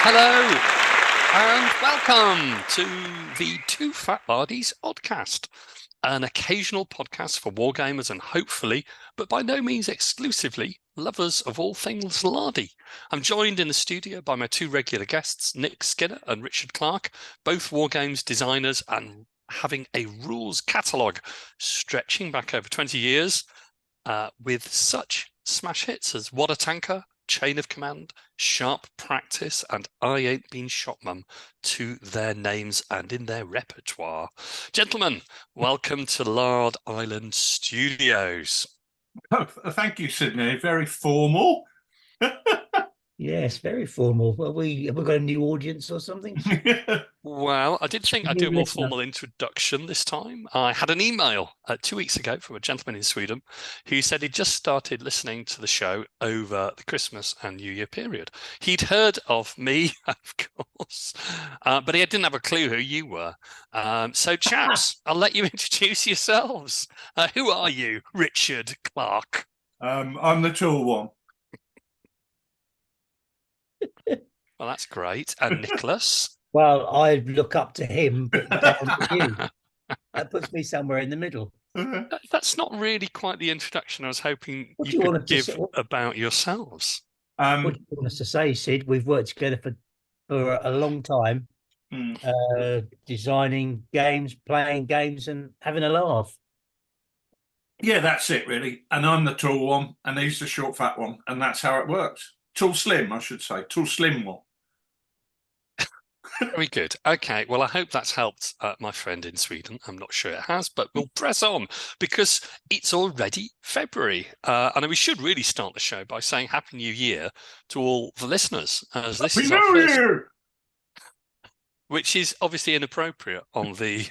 Hello and welcome to the TooFatLardies Oddcast, an occasional podcast for wargamers and hopefully, but by no means exclusively, lovers of all things lardy. I'm joined in the studio by my two regular guests, Nick Skinner and Richard Clark, both wargames designers and having a rules catalogue stretching back over 20 years with such smash hits as What a Tanker, Chain of Command, Sharp Practice, and I Ain't Been Shot Mum to their names and in their repertoire. Gentlemen, welcome to Lard Island Studios. Oh, thank you, Sydney. Very formal. Yes, very formal. Well, have we got a new audience or something? Well, I did think I'd do a New more listener. formal introduction this time. I had an email 2 weeks ago from a gentleman in Sweden who said he'd just started listening to the show over the Christmas and New Year period. He'd heard of me, of course, but he didn't have a clue who you were. So, chaps, I'll let you introduce yourselves. Who are you, Richard Clark? I'm the tall one. Well, that's great. And Nicholas? Well, I look up to him, but down to you. That puts me somewhere in the middle. That's not really quite the introduction I was hoping What do you you want could us to give say? about yourselves. What do you want us to say, Sid? We've worked together for a long time, designing games, playing games, and having a laugh. Yeah, that's it, really. And I'm the tall one, and he's the short, fat one, and that's how it works. Tall, slim, I should say. Tall, slim one. Very good. Okay, well, I hope that's helped my friend in Sweden. I'm not sure it has, but we'll press on because it's already February. And we should really start the show by saying Happy New Year to all the listeners, as this Happy is our New first, Year! which is obviously inappropriate on the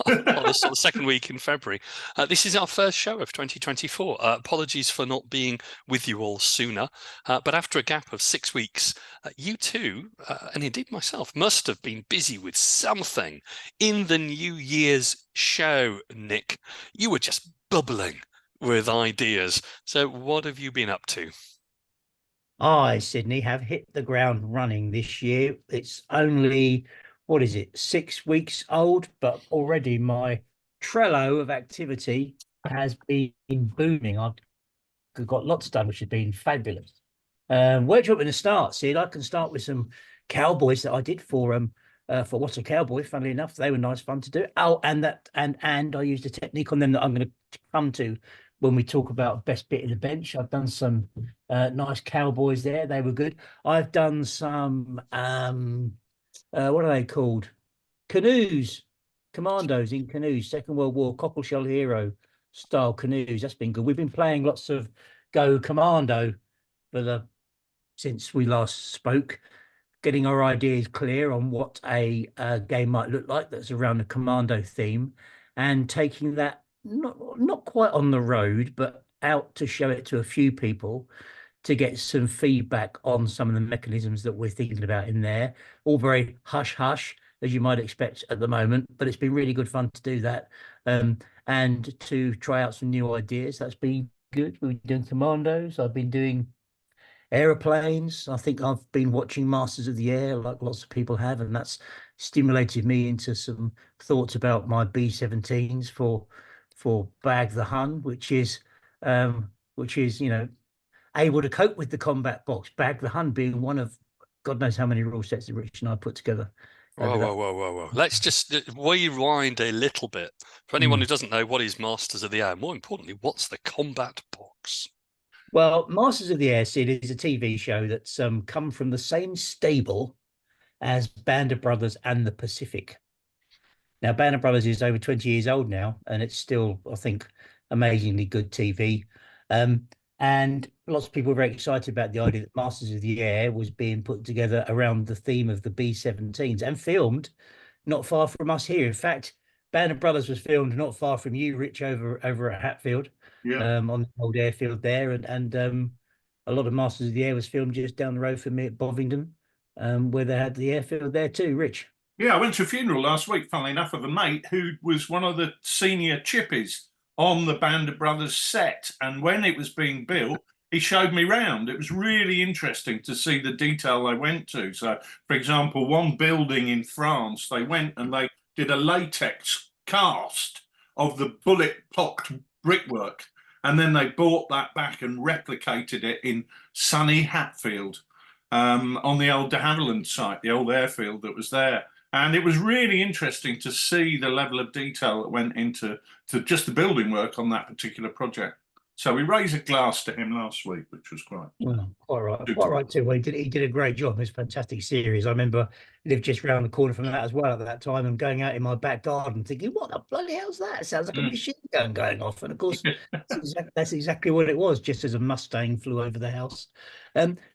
on the sort of second week in February. This is our first show of 2024. Apologies for not being with you all sooner, but after a gap of 6 weeks, you two, and indeed myself, must have been busy with something in the New Year's show. Nick, you were just bubbling with ideas. So what have you been up to? I, Sydney, have hit the ground running this year. It's only, what is it, 6 weeks old, but already my Trello of activity has been booming. I've got lots done, which has been fabulous. Where do you want me to start, Sid? I can start with some cowboys that I did for What's a Cowboy. Funnily enough, they were nice fun to do. Oh, and I used a technique on them that I'm going to come to when we talk about best bit of the bench. I've done some nice cowboys there. They were good. I've done some what are they called? Canoes, commandos in canoes, Second World War, Cockleshell Hero style canoes. That's been good. We've been playing lots of Go Commando since we last spoke, getting our ideas clear on what a game might look like that's around the commando theme, and taking that not quite on the road, but out to show it to a few people to get some feedback on some of the mechanisms that we're thinking about in there. All very hush hush, as you might expect at the moment, but it's been really good fun to do that, and to try out some new ideas. That's been good. We've been doing commandos. I've been doing aeroplanes. I think I've been watching Masters of the Air like lots of people have, and that's stimulated me into some thoughts about my B-17s for Bag the Hun, which is able to cope with the combat box. Bag the Hun being one of God knows how many rule sets that Rich and I put together. Whoa. Let's just rewind a little bit. For anyone who doesn't know, what is Masters of the Air? More importantly, what's the combat box? Well, Masters of the Air, Sid, is a TV show that's come from the same stable as Band of Brothers and the Pacific. Now, Band of Brothers is over 20 years old now, and it's still, I think, amazingly good TV. And lots of people are very excited about the idea that Masters of the Air was being put together around the theme of the B-17s and filmed not far from us here. In fact, Band of Brothers was filmed not far from you, Rich, over at Hatfield, on the old airfield there. And a lot of Masters of the Air was filmed just down the road from me at Bovingdon, where they had the airfield there too, Rich. Yeah, I went to a funeral last week, funnily enough, of a mate who was one of the senior chippies on the Band of Brothers set. And when it was being built, he showed me round. It was really interesting to see the detail they went to. So, for example, one building in France, they went and they did a latex cast of the bullet-pocked brickwork, and then they brought that back and replicated it in sunny Hatfield, on the old de Havilland site, the old airfield that was there. And it was really interesting to see the level of detail that went into just the building work on that particular project. So we raised a glass to him last week, which was quite quite right too. Well, he did a great job. It was a fantastic series. I remember lived just round the corner from that as well at that time, and going out in my back garden thinking, "What the bloody hell's that? It sounds like a machine gun going off." And of course, that's exactly what it was. Just as a Mustang flew over the house.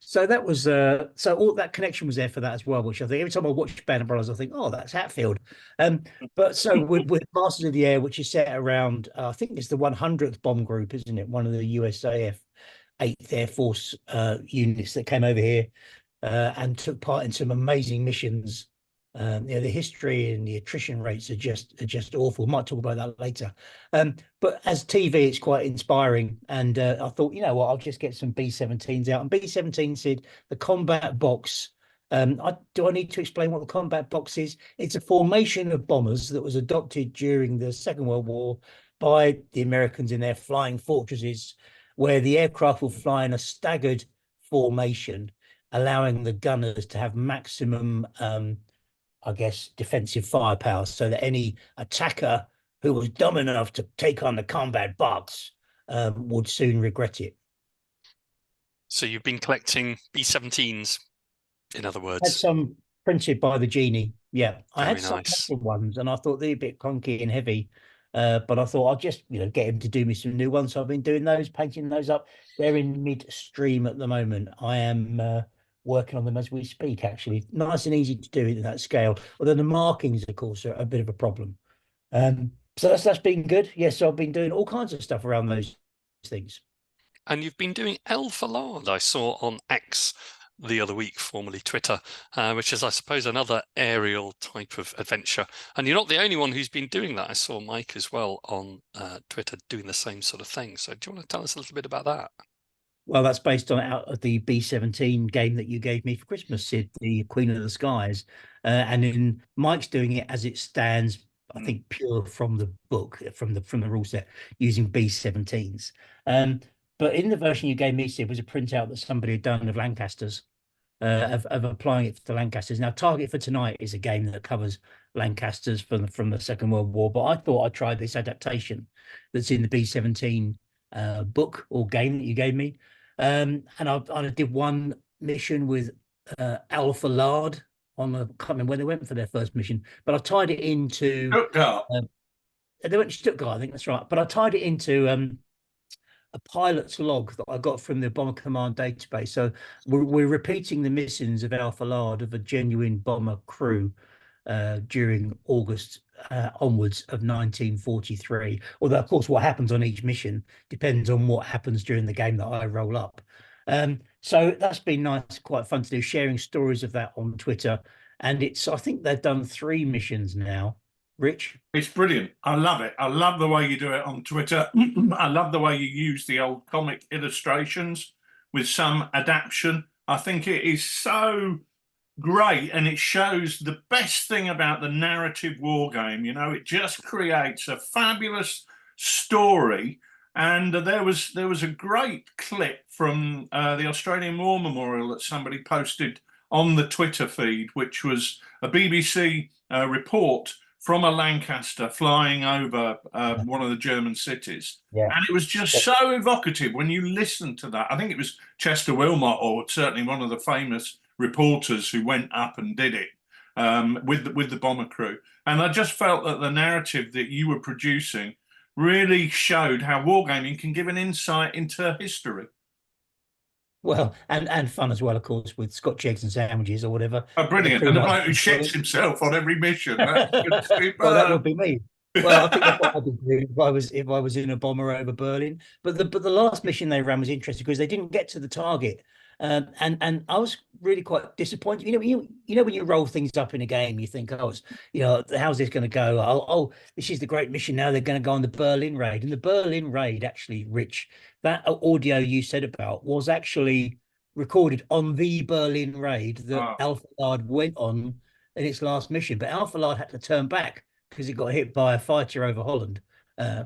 So that was so all that connection was there for that as well. Which I think every time I watch Band of Brothers, I think, "Oh, that's Hatfield." But so with Masters of the Air, which is set around, I think it's the 100th bomb group, isn't it? One of the USAF 8th Air Force units that came over here and took part in some amazing missions. The history and the attrition rates are just awful. Might talk about that later. But as TV, it's quite inspiring. And I thought, you know what, I'll just get some B-17s out. And B-17 said the combat box. Do I need to explain what the combat box is? It's a formation of bombers that was adopted during the Second World War by the Americans in their flying fortresses, where the aircraft will fly in a staggered formation, allowing the gunners to have maximum, I guess, defensive firepower, so that any attacker who was dumb enough to take on the combat box would soon regret it. So you've been collecting B-17s, in other words. Had some printed by the Genie. Yeah, I had some nice. extra ones, and I thought they're a bit clunky and heavy. But I thought I'll just, get him to do me some new ones. So I've been doing those, painting those up. They're in midstream at the moment. I am working on them as we speak, actually. Nice and easy to do it at that scale. Although the markings, of course, are a bit of a problem. So that's been good. Yes, so I've been doing all kinds of stuff around those things. And you've been doing El Falard, I saw on X the other week, formerly Twitter, which is, I suppose, another aerial type of adventure. And you're not the only one who's been doing that. I saw Mike as well on Twitter doing the same sort of thing. So do you want to tell us a little bit about that? Well, that's based on out of the B-17 game that you gave me for Christmas, Sid, the Queen of the Skies. And in Mike's doing it as it stands, I think pure from the book, from the rule set, using B-17s. But in the version you gave me, Sid, was a printout that somebody had done of Lancasters, of applying it to Lancasters. Now, Target for Tonight is a game that covers Lancasters from the Second World War, but I thought I'd try this adaptation that's in the B-17 book or game that you gave me. And I did one mission with El Falard on I can't remember where they went for their first mission, but I tied it into Stuttgart. They went to Stuttgart, I think that's right. But I tied it into a pilot's log that I got from the Bomber Command database. So we're repeating the missions of El Falard of a genuine bomber crew during August onwards of 1943. Although, of course, what happens on each mission depends on what happens during the game that I roll up. So that's been nice, quite fun to do, sharing stories of that on Twitter. And I think they've done 3 missions now. Rich? It's brilliant. I love it. I love the way you do it on Twitter. I love the way you use the old comic illustrations with some adaptation. I think it is so great, and it shows the best thing about the narrative war game. It just creates a fabulous story. And there was a great clip from the Australian War Memorial that somebody posted on the Twitter feed, which was a BBC report from a Lancaster flying over one of the German cities. Yeah. And it was just so evocative when you listen to that. I think it was Chester Wilmot, or certainly one of the famous reporters who went up and did it with the bomber crew. And I just felt that the narrative that you were producing really showed how wargaming can give an insight into history. Well, and fun as well, of course, with Scotch eggs and sandwiches or whatever. Oh, brilliant. And the bloke who shits himself on every mission. That's well, that would be me. Well, I think that's what I'd be doing if I was in a bomber over Berlin. But the last mission they ran was interesting because they didn't get to the target. And I was really quite disappointed. When you roll things up in a game, you think, oh, how's this going to go? Oh, this is the great mission. Now they're going to go on the Berlin raid, and the Berlin raid actually, Rich, that audio you said about was actually recorded on the Berlin raid that Alpha Lard went on in its last mission, but Alpha Lard had to turn back because it got hit by a fighter over Holland,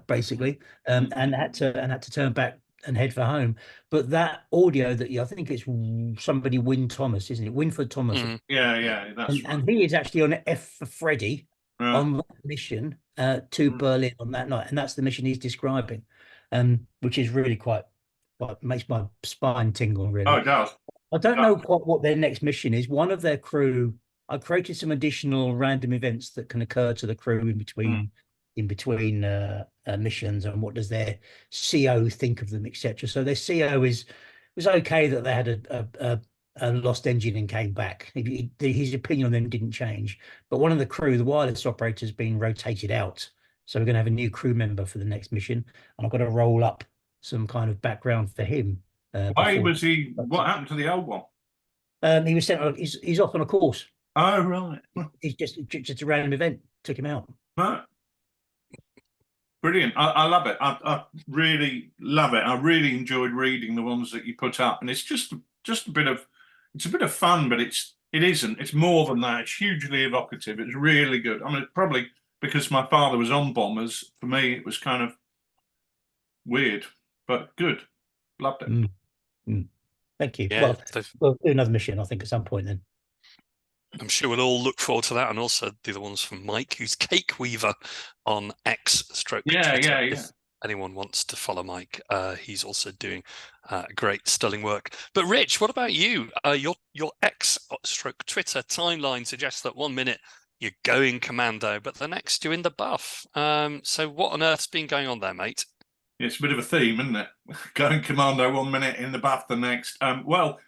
basically, and had to turn back and head for home. But that audio that I think it's somebody, Win Thomas, isn't it? Winford Thomas. Yeah, that's right. And he is actually on F for Freddy on that mission to Berlin on that night, and that's the mission he's describing, which is really quite makes my spine tingle. Really, oh, it does. I don't know quite what their next mission is. One of their crew, I created some additional random events that can occur to the crew in between missions, and what does their CO think of them, etc. So their CO was okay that they had a lost engine and came back. His opinion on them didn't change, but one of the crew, the wireless operator, has been rotated out. So we're going to have a new crew member for the next mission, and I've got to roll up some kind of background for him. Why was he? What happened to the old one? He was sent. He's off on a course. Oh, right. He's just a random event took him out. Right. Brilliant. I love it. I really love it. I really enjoyed reading the ones that you put up, and it's just a bit of fun, but it isn't. It's more than that. It's hugely evocative. It's really good. I mean, probably because my father was on bombers. For me, it was kind of weird, but good. Loved it. Thank you. Yeah, we'll do another mission, I think, at some point then. I'm sure we'll all look forward to that, and also the other ones from Mike, who's Cake Weaver on X/Twitter. Yeah. If anyone wants to follow Mike, he's also doing great sterling work. But Rich, what about you? Your X/Twitter timeline suggests that 1 minute you're going commando, but the next you're in the buff. So what on earth's been going on there, mate? It's a bit of a theme, isn't it? Going commando 1 minute, in the buff the next. Well,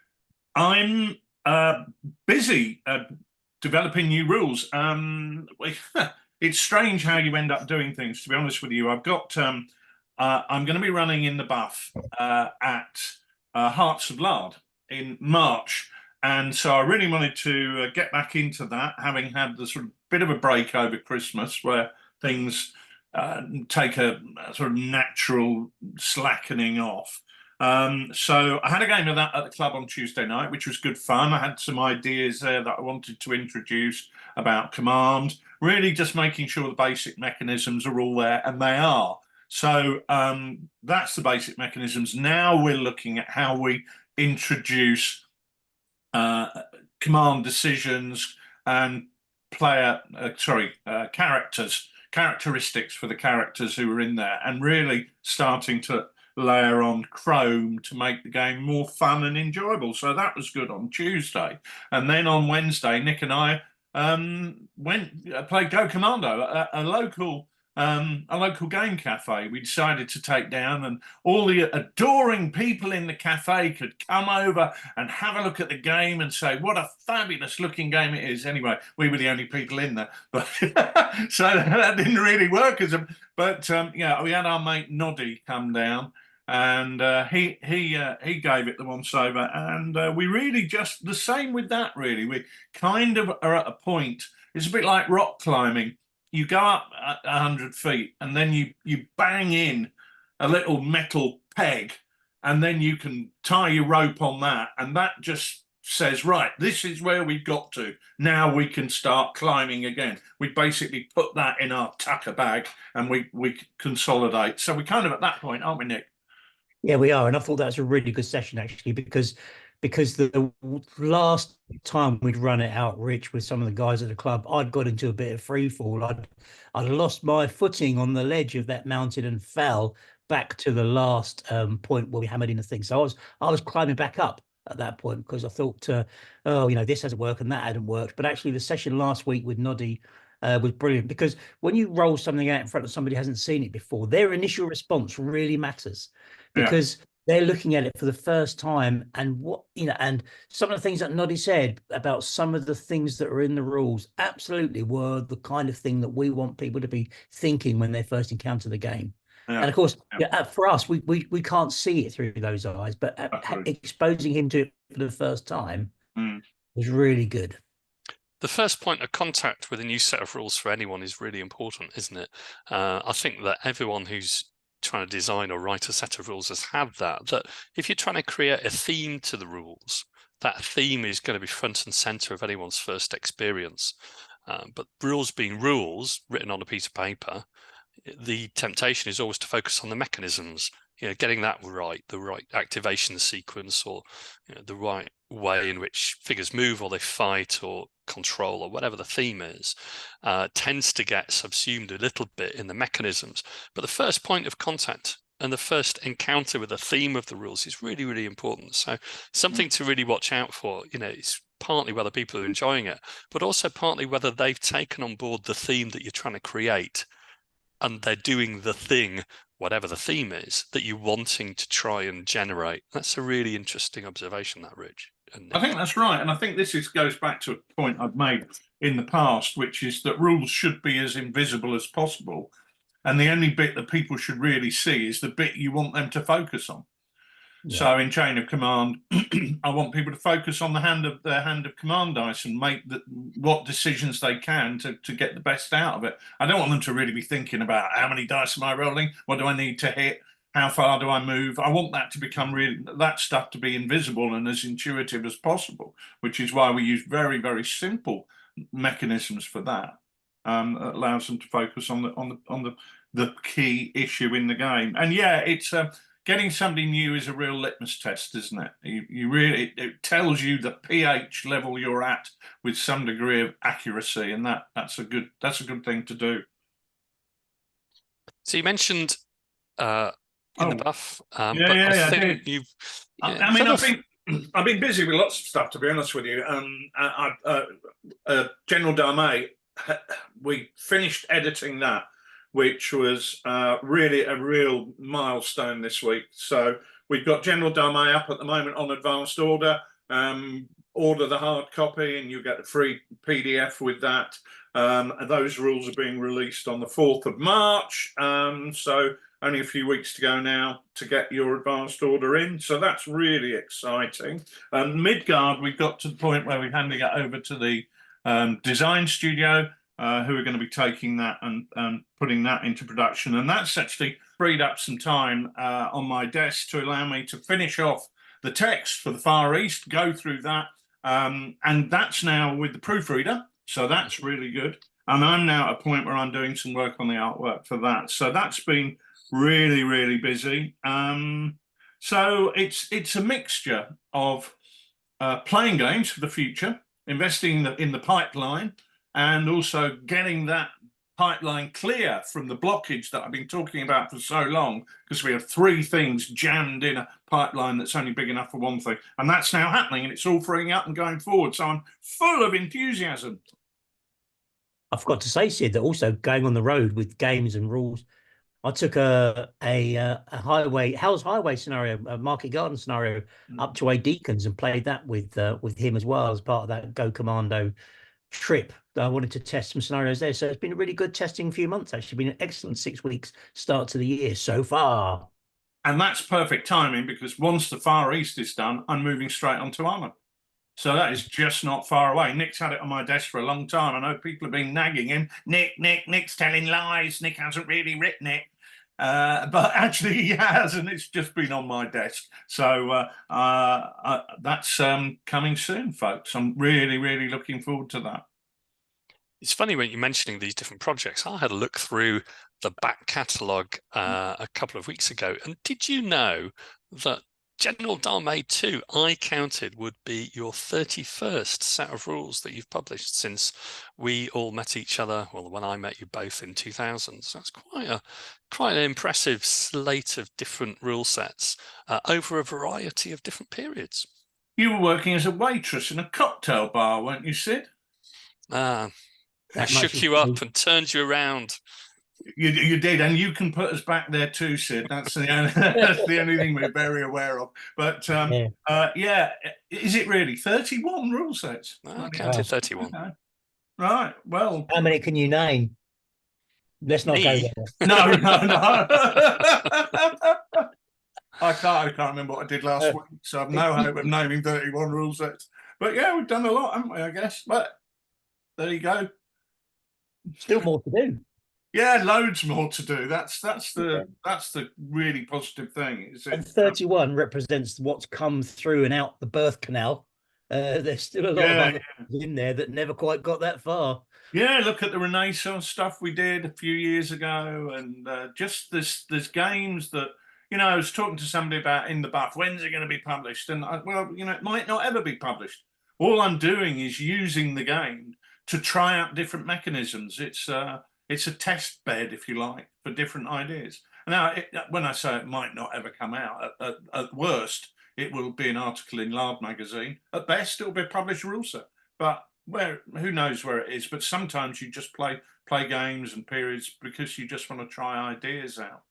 I'm busy developing new rules. It's strange how you end up doing things, to be honest with you. I've got I'm going to be running in the buff at Hearts of Lard in March, and so I really wanted to get back into that, having had the sort of bit of a break over Christmas where things take a sort of natural slackening off. So I had a game of that at the club on Tuesday night, which was good fun. I had some ideas there that I wanted to introduce about command, really just making sure the basic mechanisms are all there, and they are. So that's the basic mechanisms. Now we're looking at how we introduce command decisions and characteristics for the characters who are in there, and really starting to layer on Chrome to make the game more fun and enjoyable. So that was good on Tuesday. And then on Wednesday, Nick and I played Go Commando, a local game cafe we decided to take down, and all the adoring people in the cafe could come over and have a look at the game and say what a fabulous looking game it is. Anyway, we were the only people in there, but so that didn't really work but yeah, we had our mate Noddy come down, and he gave it the once over, and we really just the same with that. Really, we kind of are at a point. It's a bit like rock climbing. You go up 100 feet, and then you bang in a little metal peg, and then you can tie your rope on that, and that just says, right, this is where we've got to. Now we can start climbing again. We basically put that in our tucker bag, and we consolidate. So we're kind of at that point, aren't we, Nick? Yeah, we are, and I thought that was a really good session actually, because the last time we'd run it out, Rich, with some of the guys at the club, I'd got into a bit of free fall. I'd lost my footing on the ledge of that mountain and fell back to the last point where we hammered in the thing. So I was climbing back up at that point because I thought, this hasn't worked and that hadn't worked. But actually, the session last week with Noddy was brilliant, because when you roll something out in front of somebody who hasn't seen it before, their initial response really matters, because they're looking at it for the first time, and and some of the things that Noddy said about some of the things that are in the rules absolutely were the kind of thing that we want people to be thinking when they first encounter the game. And of course, for us, we can't see it through those eyes, but exposing him to it for the first time, was really good. The first point of contact with a new set of rules for anyone is really important, isn't it? I think that everyone who's trying to design or write a set of rules has had that if you're trying to create a theme to the rules, that theme is going to be front and center of anyone's first experience. But rules being rules written on a piece of paper, the temptation is always to focus on the mechanisms, getting that right, the right activation sequence, or the right way in which figures move or they fight or control or whatever the theme is, tends to get subsumed a little bit in the mechanisms. But the first point of contact and the first encounter with the theme of the rules is really, really important. So something to really watch out for. It's partly whether people are enjoying it, but also partly whether they've taken on board the theme that you're trying to create, and they're doing the thing, whatever the theme is, that you're wanting to try and generate. That's a really interesting observation, that, Rich. I think that's right. And I think this goes back to a point I've made in the past, which is that rules should be as invisible as possible. And the only bit that people should really see is the bit you want them to focus on. Yeah. So in chain of command, I want people to focus on their hand of command dice and make what decisions they can to get the best out of it. I don't want them to really be thinking about how many dice am I rolling? What do I need to hit? How far do I move? I want that to become that stuff to be invisible and as intuitive as possible, which is why we use very, very simple mechanisms for that. That allows them to focus on the key issue in the game. And yeah, it's getting somebody new is a real litmus test, isn't it? It tells you the pH level you're at with some degree of accuracy, and that's a good thing to do. So you mentioned in the buff, I think I've been busy with lots of stuff, to be honest with you. General Darmay, we finished editing that, which was really a real milestone this week. So we've got General Darmay up at the moment on advanced order. Order the hard copy and you get the free PDF with that. Those rules are being released on the 4th of March. So only a few weeks to go now to get your advanced order in. So that's really exciting. Midgard, we've got to the point where we're handing it over to the design studio, who are going to be taking that and putting that into production. And that's actually freed up some time on my desk to allow me to finish off the text for the Far East, go through that. And that's now with the proofreader. So that's really good. And I'm now at a point where I'm doing some work on the artwork for that. So that's been really, really busy. So it's a mixture of playing games for the future, investing in the pipeline, and also getting that pipeline clear from the blockage that I've been talking about for so long, because we have 3 things jammed in a pipeline that's only big enough for one thing. And that's now happening, and it's all freeing up and going forward. So I'm full of enthusiasm. I forgot to say, Sid, that also going on the road with games and rules, I took a Hell's Highway scenario, a Market Garden scenario, up to A Deacons and played that with him as well as part of that Go Commando trip. I wanted to test some scenarios there. So it's been a really good testing few months, actually. Been an excellent 6 weeks start to the year so far. And that's perfect timing, because once the Far East is done, I'm moving straight on to Armour. So that is just not far away. Nick's had it on my desk for a long time. I know people have been nagging him. Nick's telling lies. Nick hasn't really written it. But actually he has, and it's just been on my desk. So that's coming soon, folks. I'm really, really looking forward to that. It's funny when you're mentioning these different projects. I had a look through the back catalogue a couple of weeks ago, and did you know that General Darmay 2, I counted, would be your 31st set of rules that you've published since we all met each other, well, when I met you both in 2000. So that's quite an impressive slate of different rule sets over a variety of different periods. You were working as a waitress in a cocktail bar, weren't you, Sid? I shook you up and turned you around. You did, and you can put us back there too, Sid. That's the only thing we're very aware of. But yeah, is it really 31 rule sets? I counted 31. Okay. Right. Well, how many can you name? Let's not go there. No. I can't remember what I did last week, so I've no hope of naming 31 rule sets. But yeah, we've done a lot, haven't we, I guess? But there you go. Still more to do. Yeah, loads more to do. That's Yeah. the really positive thing. Is And it? 31 represents what's come through and out the birth canal. There's still a lot of Yeah, other things in there that never quite got that far. yeah. Look at the Renaissance stuff we did a few years ago, and just there's games that I was talking to somebody about in the buff. When's it going to be published? And well, it might not ever be published. All I'm doing is using the game to try out different mechanisms. It's a test bed, if you like, for different ideas. Now, when I say it might not ever come out, at worst, it will be an article in Lard magazine. At best, it will be a published rule set. But who knows where it is? But sometimes you just play games and periods because you just want to try ideas out.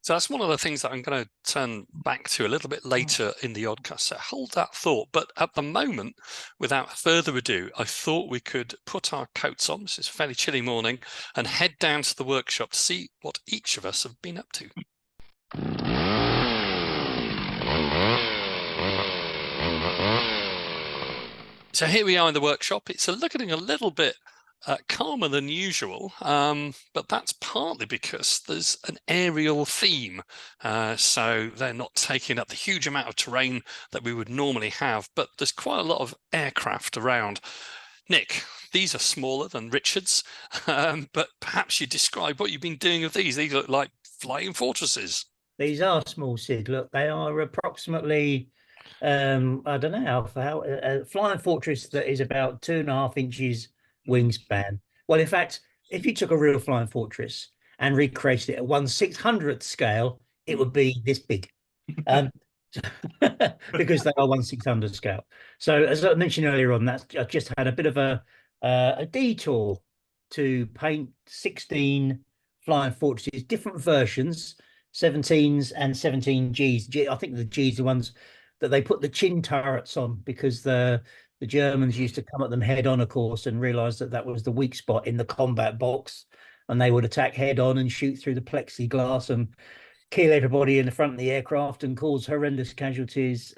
So that's one of the things that I'm going to turn back to a little bit later in the Oddcast. So hold that thought. But at the moment, without further ado, I thought we could put our coats on. This is a fairly chilly morning, and head down to the workshop to see what each of us have been up to. So here we are in the workshop. It's looking a little bit calmer than usual, but that's partly because there's an aerial theme. So they're not taking up the huge amount of terrain that we would normally have, but there's quite a lot of aircraft around. Nick, these are smaller than Richard's, but perhaps you describe what you've been doing with these. These look like flying fortresses. These are small, Sid. Look, they are approximately, I don't know how a flying fortress that is about 2.5 inches wingspan. Well, in fact, if you took a real flying fortress and recreated it at 1/600th scale, it would be this big. Because they are 1/600 scale. So as I mentioned earlier on, I just had a bit of a detour to paint 16 flying fortresses, different versions, 17s and 17Gs. I think the Gs are the ones that they put the chin turrets on because the Germans used to come at them head on, of course, and realized that was the weak spot in the combat box, and they would attack head on and shoot through the plexiglass and kill everybody in the front of the aircraft and cause horrendous casualties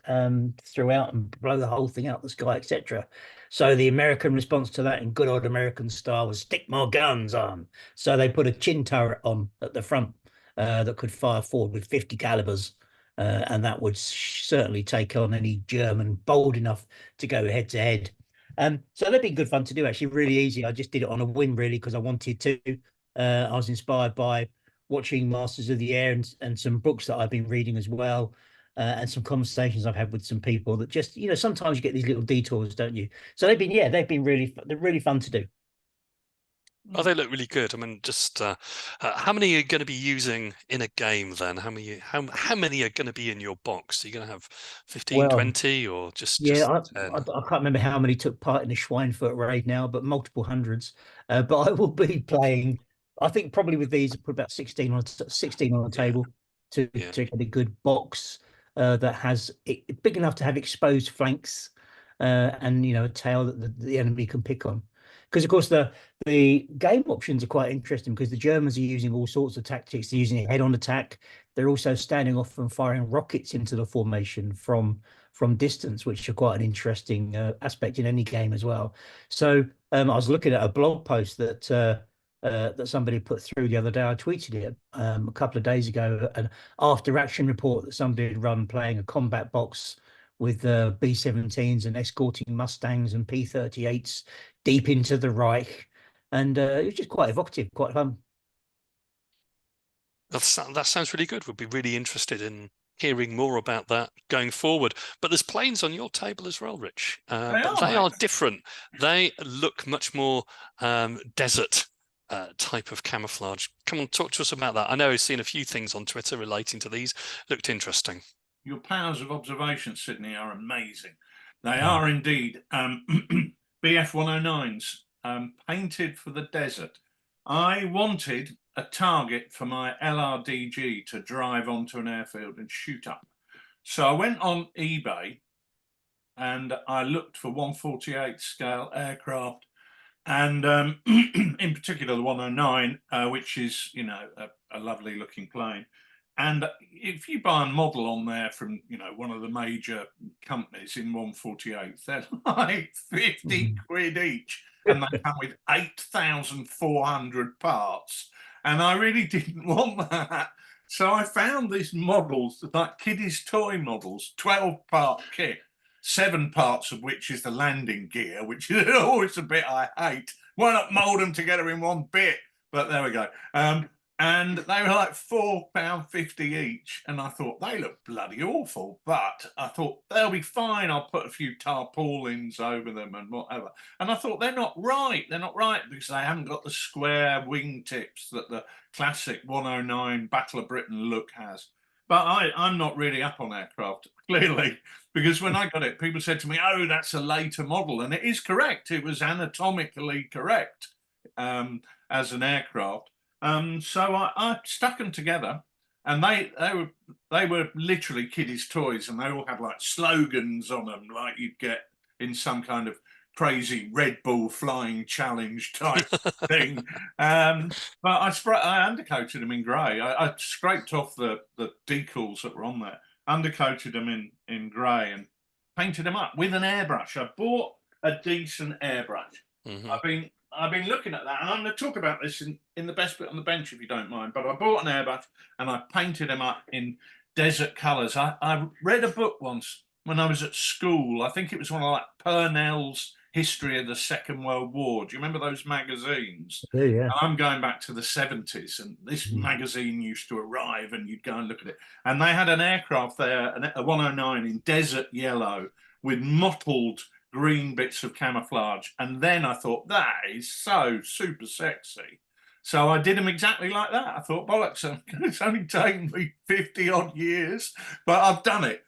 throughout and blow the whole thing out the sky, etc. So the American response to that in good old American style was stick more guns on. So they put a chin turret on at the front that could fire forward with 50 calibers. And that would certainly take on any German bold enough to go head to head. So they've been good fun to do, actually, really easy. I just did it on a whim, really, because I wanted to. I was inspired by watching Masters of the Air and some books that I've been reading as well, and some conversations I've had with some people that just, sometimes you get these little detours, don't you? So they've been they're really fun to do. Oh, they look really good. I mean, just how many are you going to be using in a game then? How many are going to be in your box? Are you going to have 15, 20, or just 10? I can't remember how many took part in the Schweinfurt raid now, but multiple hundreds. But I will be playing. I think probably with these, I put about 16 on the table to get a good box that has it big enough to have exposed flanks and a tail that the enemy can pick on. Because of course the game options are quite interesting because the Germans are using all sorts of tactics. They're using a head-on attack. They're also standing off and firing rockets into the formation from distance, which are quite an interesting aspect in any game as well. So I was looking at a blog post that somebody put through the other day. I tweeted it a couple of days ago, an after-action report that somebody had run playing a combat box with B-17s and escorting Mustangs and P-38s deep into the Reich. And it was just quite evocative, quite fun. That sounds really good. We'd be really interested in hearing more about that going forward. But there's planes on your table as well, Rich. But they are different. They look much more desert type of camouflage. Come on, talk to us about that. I know I've seen a few things on Twitter relating to these. Looked interesting. Your powers of observation, Sydney, are amazing. They are indeed BF-109s, painted for the desert. I wanted a target for my LRDG to drive onto an airfield and shoot up. So I went on eBay and I looked for 1/48 scale aircraft, and in particular the 109, which is a lovely looking plane. And if you buy a model on there from, one of the major companies in 1/48, they're like 50 quid each, and they come with 8,400 parts. And I really didn't want that. So I found these models, like kiddies' toy models, 12-part kit, 7 parts of which is the landing gear, which is always a bit I hate. Why not mold them together in one bit? But there we go. And they were like £4.50 each. And I thought, they look bloody awful. But I thought, they'll be fine. I'll put a few tarpaulins over them and whatever. And I thought, they're not right. They're not right because they haven't got the square wing tips that the classic 109 Battle of Britain look has. But I'm not really up on aircraft, clearly, because when I got it, people said to me, oh, that's a later model. And it is correct. It was anatomically correct as an aircraft. So I stuck them together, and they were literally kiddies' toys, and they all had like slogans on them, like you'd get in some kind of crazy Red Bull flying challenge type thing. But I undercoated them in grey. I scraped off the decals that were on there, undercoated them in grey, and painted them up with an airbrush. I bought a decent airbrush. Mm-hmm. I've been looking at that, and I'm going to talk about this in the best bit on the bench, if you don't mind. But I bought an airbrush, and I painted them up in desert colours. I read a book once when I was at school. I think it was one of like Purnell's History of the Second World War. Do you remember those magazines? Yeah, yeah. And I'm going back to the 70s, and this magazine used to arrive, and you'd go and look at it. And they had an aircraft there, a 109 in desert yellow with mottled green bits of camouflage. And then I thought, that is so super sexy. So I did them exactly like that. I thought, bollocks, it's only taken me 50 odd years, but I've done it.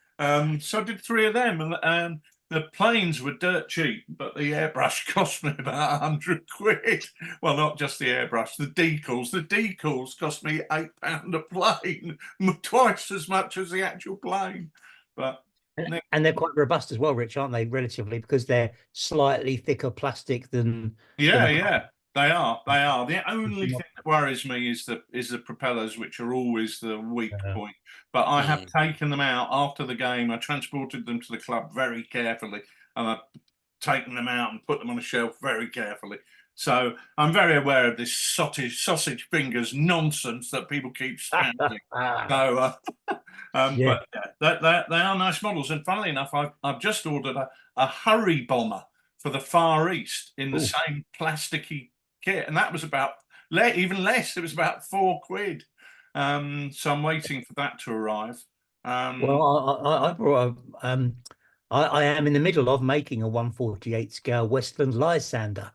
So I did 3 of them, and the planes were dirt cheap, but the airbrush cost me about 100 quid. Well, not just the airbrush, the decals. The decals cost me £8 a plane, twice as much as the actual plane. But and they're quite robust as well, Rich, aren't they? Relatively, because they're slightly thicker plastic than yeah, they are. They are. The only thing that worries me is the propellers, which are always the weak point. But I have taken them out after the game. I transported them to the club very carefully, and I've taken them out and put them on a shelf very carefully. So I'm very aware of this sausage fingers nonsense that people keep spouting. So, Yeah. but they are nice models. And funnily enough, I've just ordered a Hurry Bomber for the Far East in the same plasticky kit, and that was about even less. It was about 4 quid. So I'm waiting for that to arrive. Well, I brought I am in the middle of making a 1/48 scale Westland Lysander,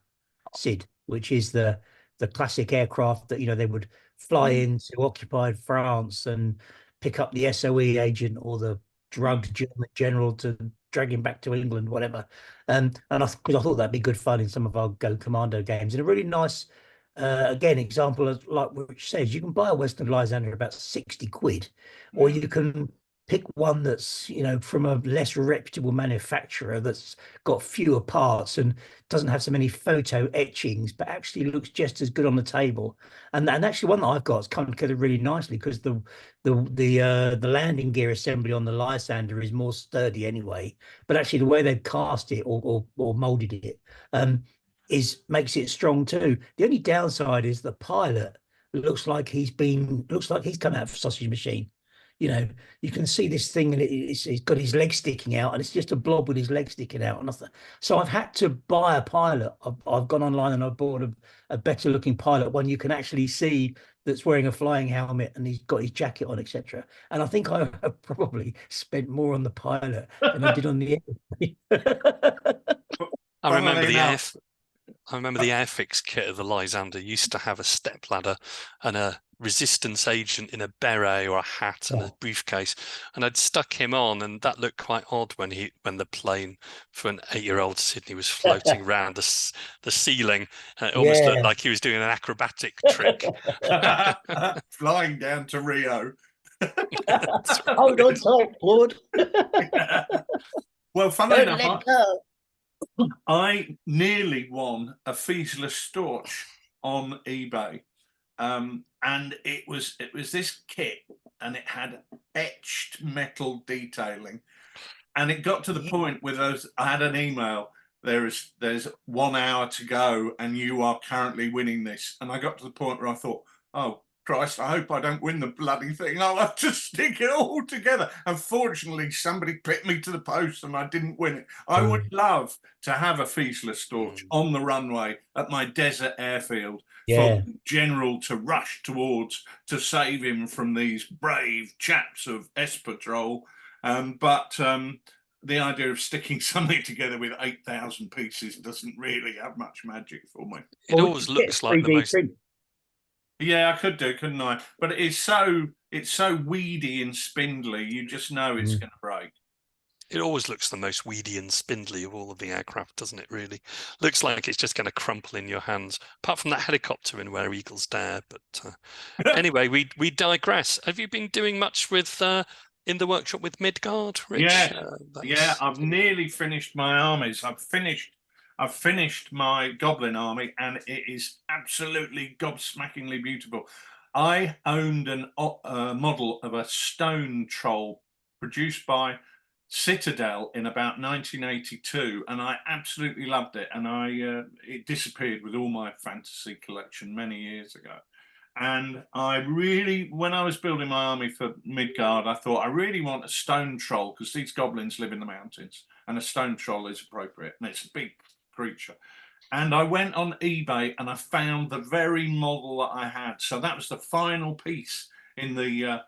Sid, which is the classic aircraft that they would fly into occupied France and pick up the SOE agent or the drugged German general to drag him back to England, whatever. And because I thought that'd be good fun in some of our Go Commando games, and a really nice again example of like which says you can buy a Western Lysander about 60 quid, or you can pick one that's from a less reputable manufacturer that's got fewer parts and doesn't have so many photo etchings, but actually looks just as good on the table. And actually one that I've got has come together really nicely because the landing gear assembly on the Lysander is more sturdy anyway, but actually the way they've cast it or molded it makes it strong too. The only downside is the pilot looks like he's come out of a sausage machine. You can see this thing, and he's got his leg sticking out, and it's just a blob with his leg sticking out. And so I've had to buy a pilot. I've gone online and I've bought a better looking pilot, one you can actually see that's wearing a flying helmet and he's got his jacket on, etc. And I think I have probably spent more on the pilot than I did on the airplane. I remember the Airfix kit of the Lysander used to have a step ladder and a resistance agent in a beret or a hat and a briefcase, and I'd stuck him on, and that looked quite odd when the plane for an 8-year-old Sydney was floating around the ceiling, and it almost looked like he was doing an acrobatic trick. Flying down to Rio. Hold on tight, Claude. Well, funnily enough, I nearly won a Fieseler Storch on eBay, and it was this kit and it had etched metal detailing. And it got to the point with those, I had an email, there's 1 hour to go and you are currently winning this. And I got to the point where I thought, oh, Christ, I hope I don't win the bloody thing. I'll have to stick it all together. Unfortunately, somebody picked me to the post and I didn't win it. I would love to have a Feasless torch on the runway at my desert airfield for the general to rush towards to save him from these brave chaps of S Patrol. But the idea of sticking something together with 8,000 pieces doesn't really have much magic for me. It always looks like the most... Yeah, I could do, couldn't I? But it's so weedy and spindly. You just know it's going to break. It always looks the most weedy and spindly of all of the aircraft, doesn't it, really? Looks like it's just going to crumple in your hands, apart from that helicopter in Where Eagles Dare. But anyway, we digress. Have you been doing much with in the workshop with Midgard, Rich? Yeah, I've nearly finished my armies. I've finished my Goblin army, and it is absolutely gobsmackingly beautiful. I owned a model of a stone troll produced by Citadel in about 1982, and I absolutely loved it. And it disappeared with all my fantasy collection many years ago. And I really, when I was building my army for Midgard, I thought I really want a stone troll because these goblins live in the mountains, and a stone troll is appropriate, and it's a big creature. And I went on eBay and I found the very model that I had. So that was the final piece in the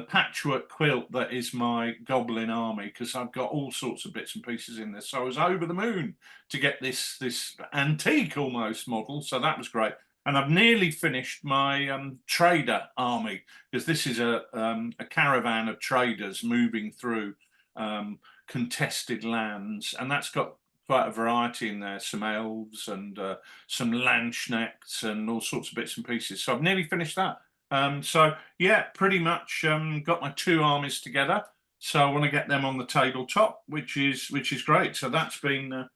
patchwork quilt that is my goblin army, because I've got all sorts of bits and pieces in there. So I was over the moon to get this antique almost model. So that was great. And I've nearly finished my trader army, because this is a caravan of traders moving through contested lands, and that's got quite a variety in there, some elves and some landsknechts and all sorts of bits and pieces. So I've nearly finished that. So yeah, pretty much got my 2 armies together. So I want to get them on the tabletop, which is great. So that's been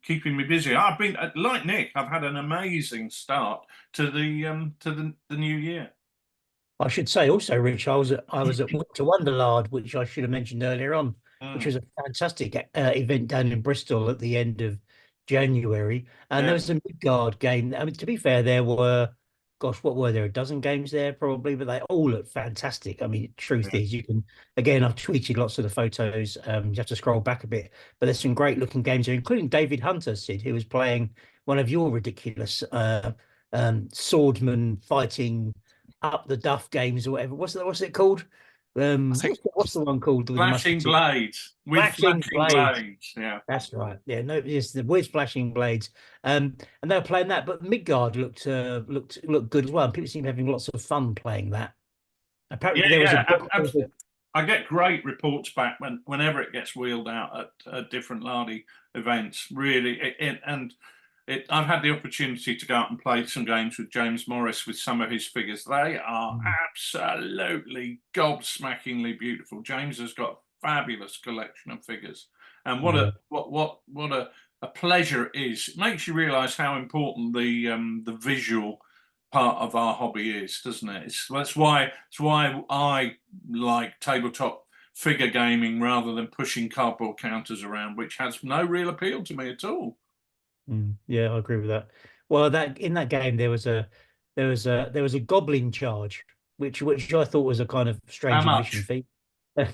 keeping me busy. I've been like Nick. I've had an amazing start to the new year. I should say also, Rich, I was at Winter Wonderland, which I should have mentioned earlier on, which was a fantastic event down in Bristol at the end of January. And there was a Midgard game. I mean, to be fair, there were, gosh, what were there? A dozen games there probably, but they all look fantastic. I mean, truth is, you can, again, I've tweeted lots of the photos. You have to scroll back a bit, but there's some great looking games there, including David Hunter, Sid, who was playing one of your ridiculous swordsman fighting up the duff games or whatever. What's it called? What's the one called? Flashing Blades. Flashing Blades. Yeah, that's right. Yeah, no, it's with Flashing Blades. And they were playing that, but Midgard looked good as well. And people seem to be having lots of fun playing that. Apparently, there was I get great reports back whenever it gets wheeled out at different Lardy events. Really, I've had the opportunity to go out and play some games with James Morris with some of his figures. They are absolutely gobsmackingly beautiful. James has got a fabulous collection of figures, and what a pleasure it is. It makes you realise how important the visual part of our hobby is, doesn't it? That's why I like tabletop figure gaming rather than pushing cardboard counters around, which has no real appeal to me at all. Yeah, I agree with that. Well, that in that game there was a goblin charge, which I thought was a kind of strange admission fee. Yeah,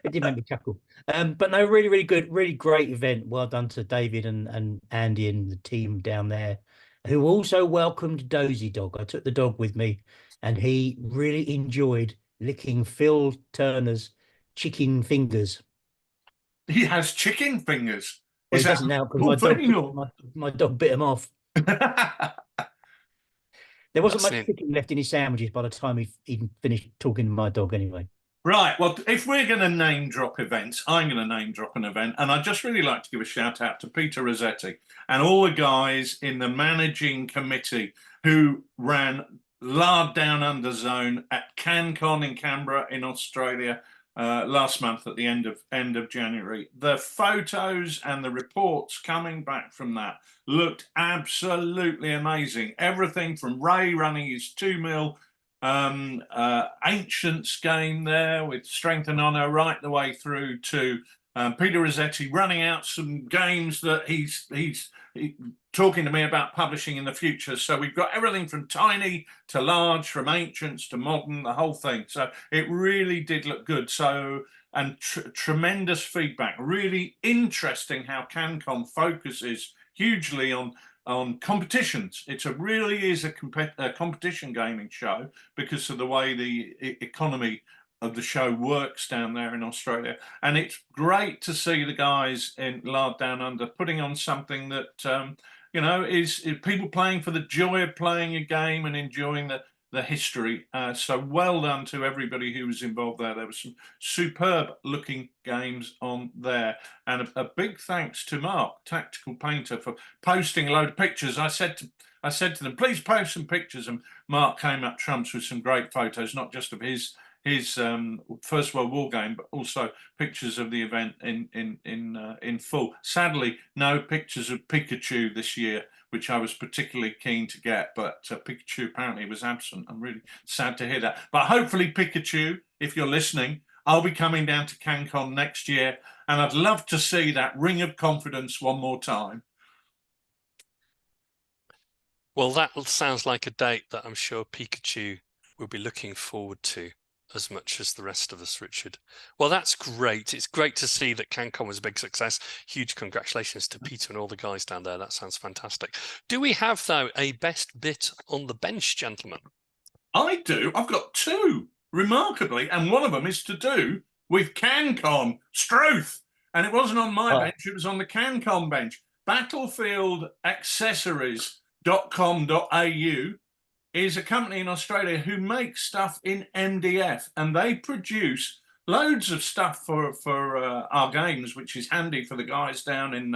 it did make me chuckle. But no, really, really good, really great event. Well done to David and Andy and the team down there, who also welcomed Dozy Dog. I took the dog with me, and he really enjoyed licking Phil Turner's chicken fingers. He has chicken fingers. Well, he doesn't now because my dog bit him off. There wasn't much chicken left in his sandwiches by the time he finished talking to my dog anyway. Right. Well, if we're going to name drop events, I'm going to name drop an event. And I'd just really like to give a shout out to Peter Rossetti and all the guys in the managing committee who ran Lard Down Under Zone at CanCon in Canberra in Australia last month at the end of January. The photos and the reports coming back from that looked absolutely amazing. Everything from Ray running his 2 mil Ancients game there with Strength and Honor right the way through to Peter Rossetti running out some games that he's talking to me about publishing in the future. So we've got everything from tiny to large, from ancients to modern, the whole thing. So it really did look good. So, and tremendous feedback. Really interesting how CanCon focuses hugely on competitions. Really is a competition gaming show because of the way the economy of the show works down there in Australia. And it's great to see the guys in Lard Down Under putting on something that is people playing for the joy of playing a game and enjoying the history. So well done to everybody who was involved there. There were some superb looking games on there. And a big thanks to Mark, Tactical Painter, for posting a load of pictures. I said to them, please post some pictures. And Mark came up trumps with some great photos, not just of his First World War game, but also pictures of the event in full. Sadly, no pictures of Pikachu this year, which I was particularly keen to get, but Pikachu apparently was absent. I'm really sad to hear that. But hopefully, Pikachu, if you're listening, I'll be coming down to CanCon next year, and I'd love to see that ring of confidence one more time. Well, that sounds like a date that I'm sure Pikachu will be looking forward to as much as the rest of us, Richard. Well, that's great. It's great to see that CanCon was a big success. Huge congratulations to Peter and all the guys down there. That sounds fantastic. Do we have, though, a best bit on the bench, gentlemen? I do. I've got two, remarkably, and one of them is to do with CanCon, Struth. And it wasn't on my bench, it was on the CanCon bench. Battlefieldaccessories.com.au is a company in Australia who makes stuff in MDF, and they produce loads of stuff for our games, which is handy for the guys down in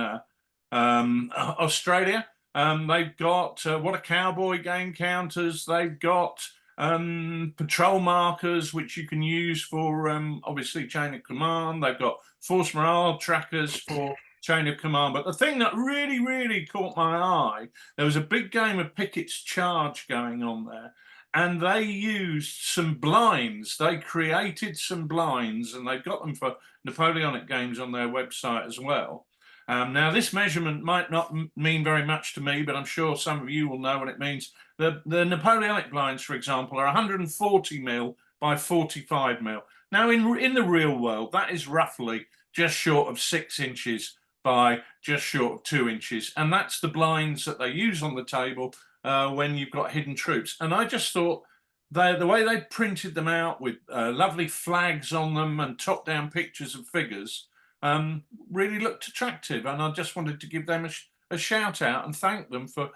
Australia. They've got What a Cowboy game counters. They've got patrol markers, which you can use for obviously chain of command. They've got force morale trackers for chain of command. But the thing that really, really caught my eye, there was a big game of Pickett's Charge going on there, and they used some blinds. They created some blinds, and they've got them for Napoleonic games on their website as well. Now, this measurement might not mean very much to me, but I'm sure some of you will know what it means. The Napoleonic blinds, for example, are 140 mil by 45 mil. Now, in the real world, that is roughly just short of 6 inches by just short of 2 inches. And that's the blinds that they use on the table when you've got hidden troops. And I just thought the way they printed them out with lovely flags on them and top-down pictures of figures really looked attractive. And I just wanted to give them a shout out and thank them for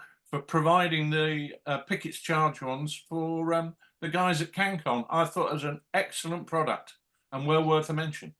providing the Pickett's Charge ones for the guys at CanCon. I thought it was an excellent product and well worth a mention.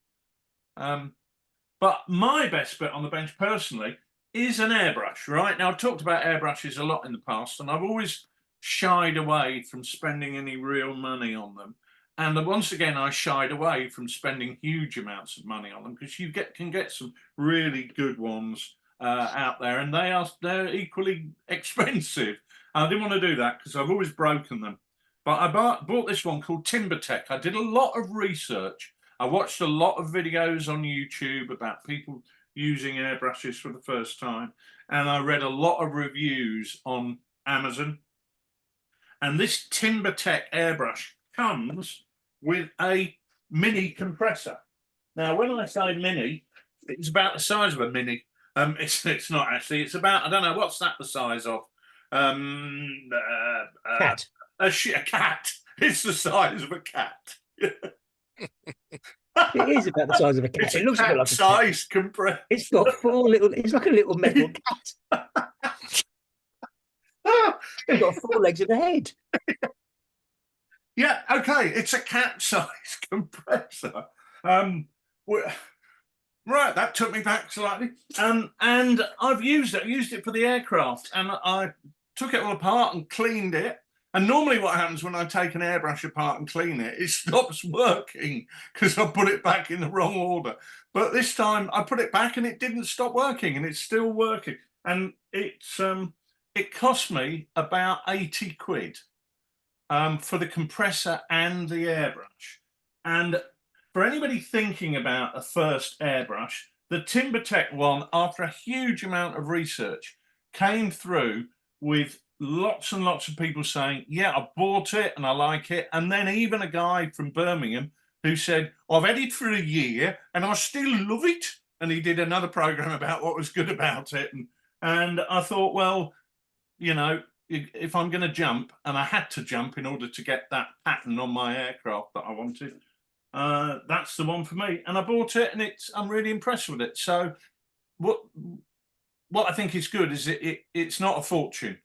But my best bit on the bench personally is an airbrush, right? Now, I've talked about airbrushes a lot in the past, and I've always shied away from spending any real money on them. And once again, I shied away from spending huge amounts of money on them because you can get some really good ones out there, and they're equally expensive. I didn't want to do that because I've always broken them. But I bought this one called TimberTech. I did a lot of research. I watched a lot of videos on YouTube about people using airbrushes for the first time, and I read a lot of reviews on Amazon. And this TimberTech airbrush comes with a mini compressor. Now, when I say mini, it's about the size of a mini. It's not actually. It's about, I don't know, what's that the size of? Cat. A cat. It's the size of a cat. It is about the size of a cat. It's it looks a bit like a size compressor. It's got 4 little. It's like a little metal cat. It's got 4 legs and a head. Yeah, okay. It's a cat-size compressor. Right, that took me back slightly. And I've used it. I used it for the aircraft, and I took it all apart and cleaned it. And normally what happens when I take an airbrush apart and clean it, it stops working because I put it back in the wrong order. But this time I put it back and it didn't stop working, and it's still working. And it cost me about 80 quid. for the compressor and the airbrush. And for anybody thinking about a first airbrush, the TimberTech one, after a huge amount of research, came through with lots and lots of people saying, yeah, I bought it and I like it. And then even a guy from Birmingham who said, I've had it for a year and I still love it. And he did another program about what was good about it. And I thought, well, you know, if I'm going to jump, and I had to jump in order to get that pattern on my aircraft that I wanted, that's the one for me. And I bought it, and I'm really impressed with it. So what I think is good is it's not a fortune.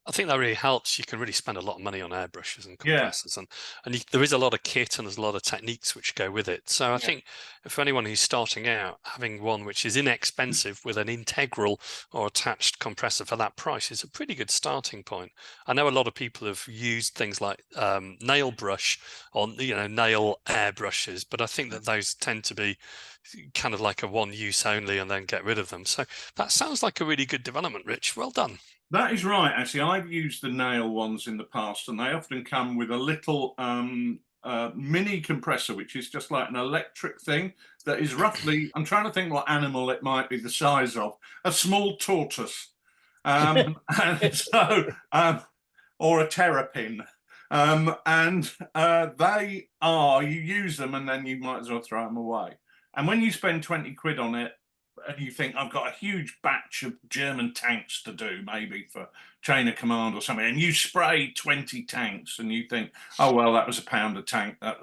I think that really helps. You can really spend a lot of money on airbrushes and Yeah. compressors, and there is a lot of kit and there's a lot of techniques which go with it. So I think for anyone who's starting out, having one which is inexpensive with an integral or attached compressor for that price is a pretty good starting point. I know a lot of people have used things like nail brush on, nail airbrushes, but I think that those tend to be kind of like a one use only and then get rid of them. So that sounds like a really good development, Rich. Well done. That is right. Actually, I've used the nail ones in the past, and they often come with a little mini compressor, which is just like an electric thing that is roughly, I'm trying to think what animal it might be the size of, a small tortoise. And so, or a terrapin. You use them and then you might as well throw them away. And when you spend 20 quid on it, and you think, I've got a huge batch of German tanks to do, maybe for chain of command or something, and you spray 20 tanks, and you think, oh well, that was £1 a tank. That,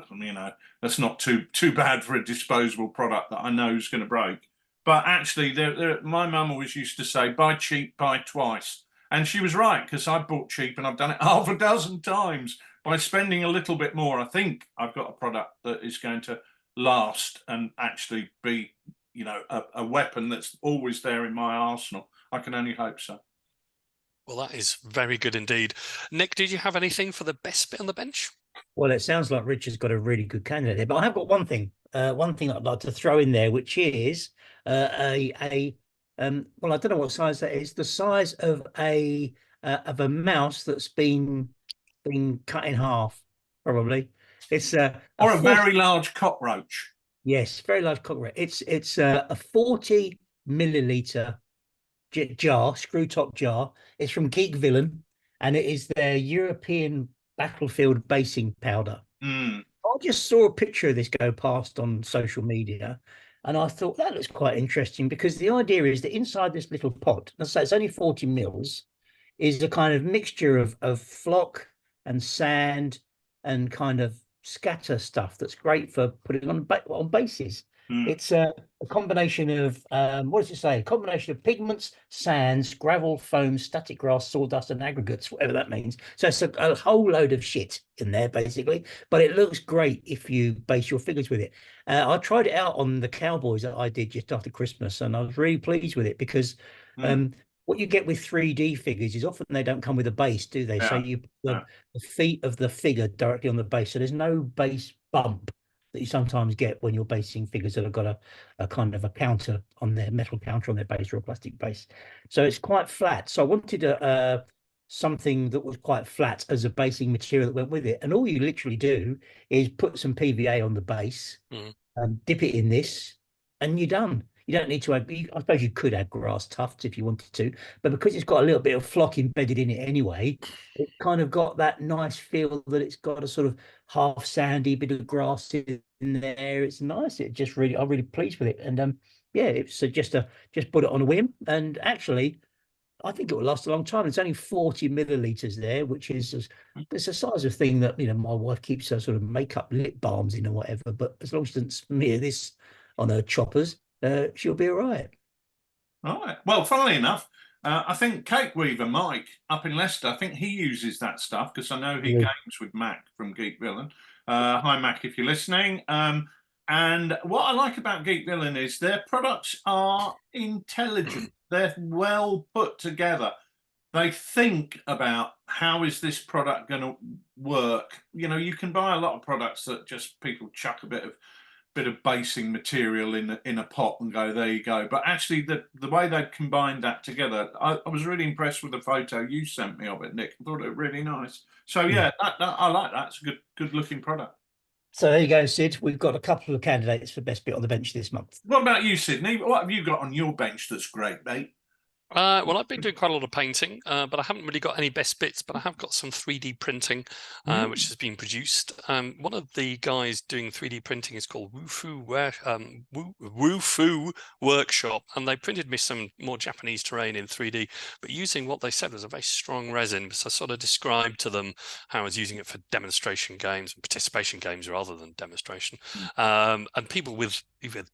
that's not too bad for a disposable product that I know is going to break. But actually, my mum always used to say, buy cheap, buy twice, and she was right, because I bought cheap, and I've done it half a dozen times. By spending a little bit more, I think I've got a product that is going to last and actually be a weapon that's always there in my arsenal. I can only hope so. Well, that is very good indeed. Nick, did you have anything for the best bit on the bench? Well, it sounds like Richard's got a really good candidate there, but I have got one thing I'd like to throw in there, which is well, I don't know what size that is. The size of a mouse that's been cut in half, probably. It's or a very large cockroach. Yes, very large cockroach. It's a 40 milliliter jar, screw top jar. It's from Geek Villain, and it is their European battlefield basing powder. I just saw a picture of this go past on social media, and I thought that looks quite interesting, because the idea is that inside this little pot, let's say it's only 40 mils, is a kind of mixture of flock and sand and kind of scatter stuff that's great for putting on bases. It's a combination of what does it say? A combination of pigments, sands, gravel, foam, static grass, sawdust, and aggregates, whatever that means. So it's a whole load of shit in there, basically. But it looks great if you base your figures with it. I tried it out on the Cowboys that I did just after Christmas, and I was really pleased with it, because what you get with 3D figures is often they don't come with a base, do they? Yeah. So you put the feet of the figure directly on the base. So there's no base bump that you sometimes get when you're basing figures that have got a kind of a counter on their metal counter on their base, or a plastic base. So it's quite flat. So I wanted something that was quite flat as a basing material that went with it. And all you literally do is put some PVA on the base, dip it in this, and you're done. You don't need to add, I suppose you could add grass tufts if you wanted to, but because it's got a little bit of flock embedded in it anyway, it's kind of got that nice feel that it's got a sort of half sandy bit of grass in there. It's nice. I'm really pleased with it. And it's just put it on a whim. And actually, I think it will last a long time. It's only 40 milliliters there, which is it's a size of thing that my wife keeps her sort of makeup lip balms in or whatever. But as long as she doesn't smear this on her choppers, she'll be all right. All right. Well, funnily enough, I think Cake Weaver Mike up in Leicester, I think he uses that stuff, because I know he games with Mac from Geek Villain. Hi, Mac, if you're listening. And what I like about Geek Villain is their products are intelligent. They're well put together. They think about, how is this product going to work? You can buy a lot of products that just people chuck a bit of bit of basing material in a pot and go, there you go. But actually, the way they combined that together, I was really impressed with the photo you sent me of it, Nick. I thought it was really nice. So yeah, I like that. It's a good looking product. So there you go, Sid. We've got a couple of candidates for best bit on the bench this month. What about you, Sydney? What have you got on your bench that's great, mate? Well, I've been doing quite a lot of painting, but I haven't really got any best bits, but I have got some 3D printing, which has been produced. One of the guys doing 3D printing is called Wufu Workshop, and they printed me some more Japanese terrain in 3D, but using what they said was a very strong resin. So I sort of described to them how I was using it for demonstration games and participation games rather than demonstration. And people with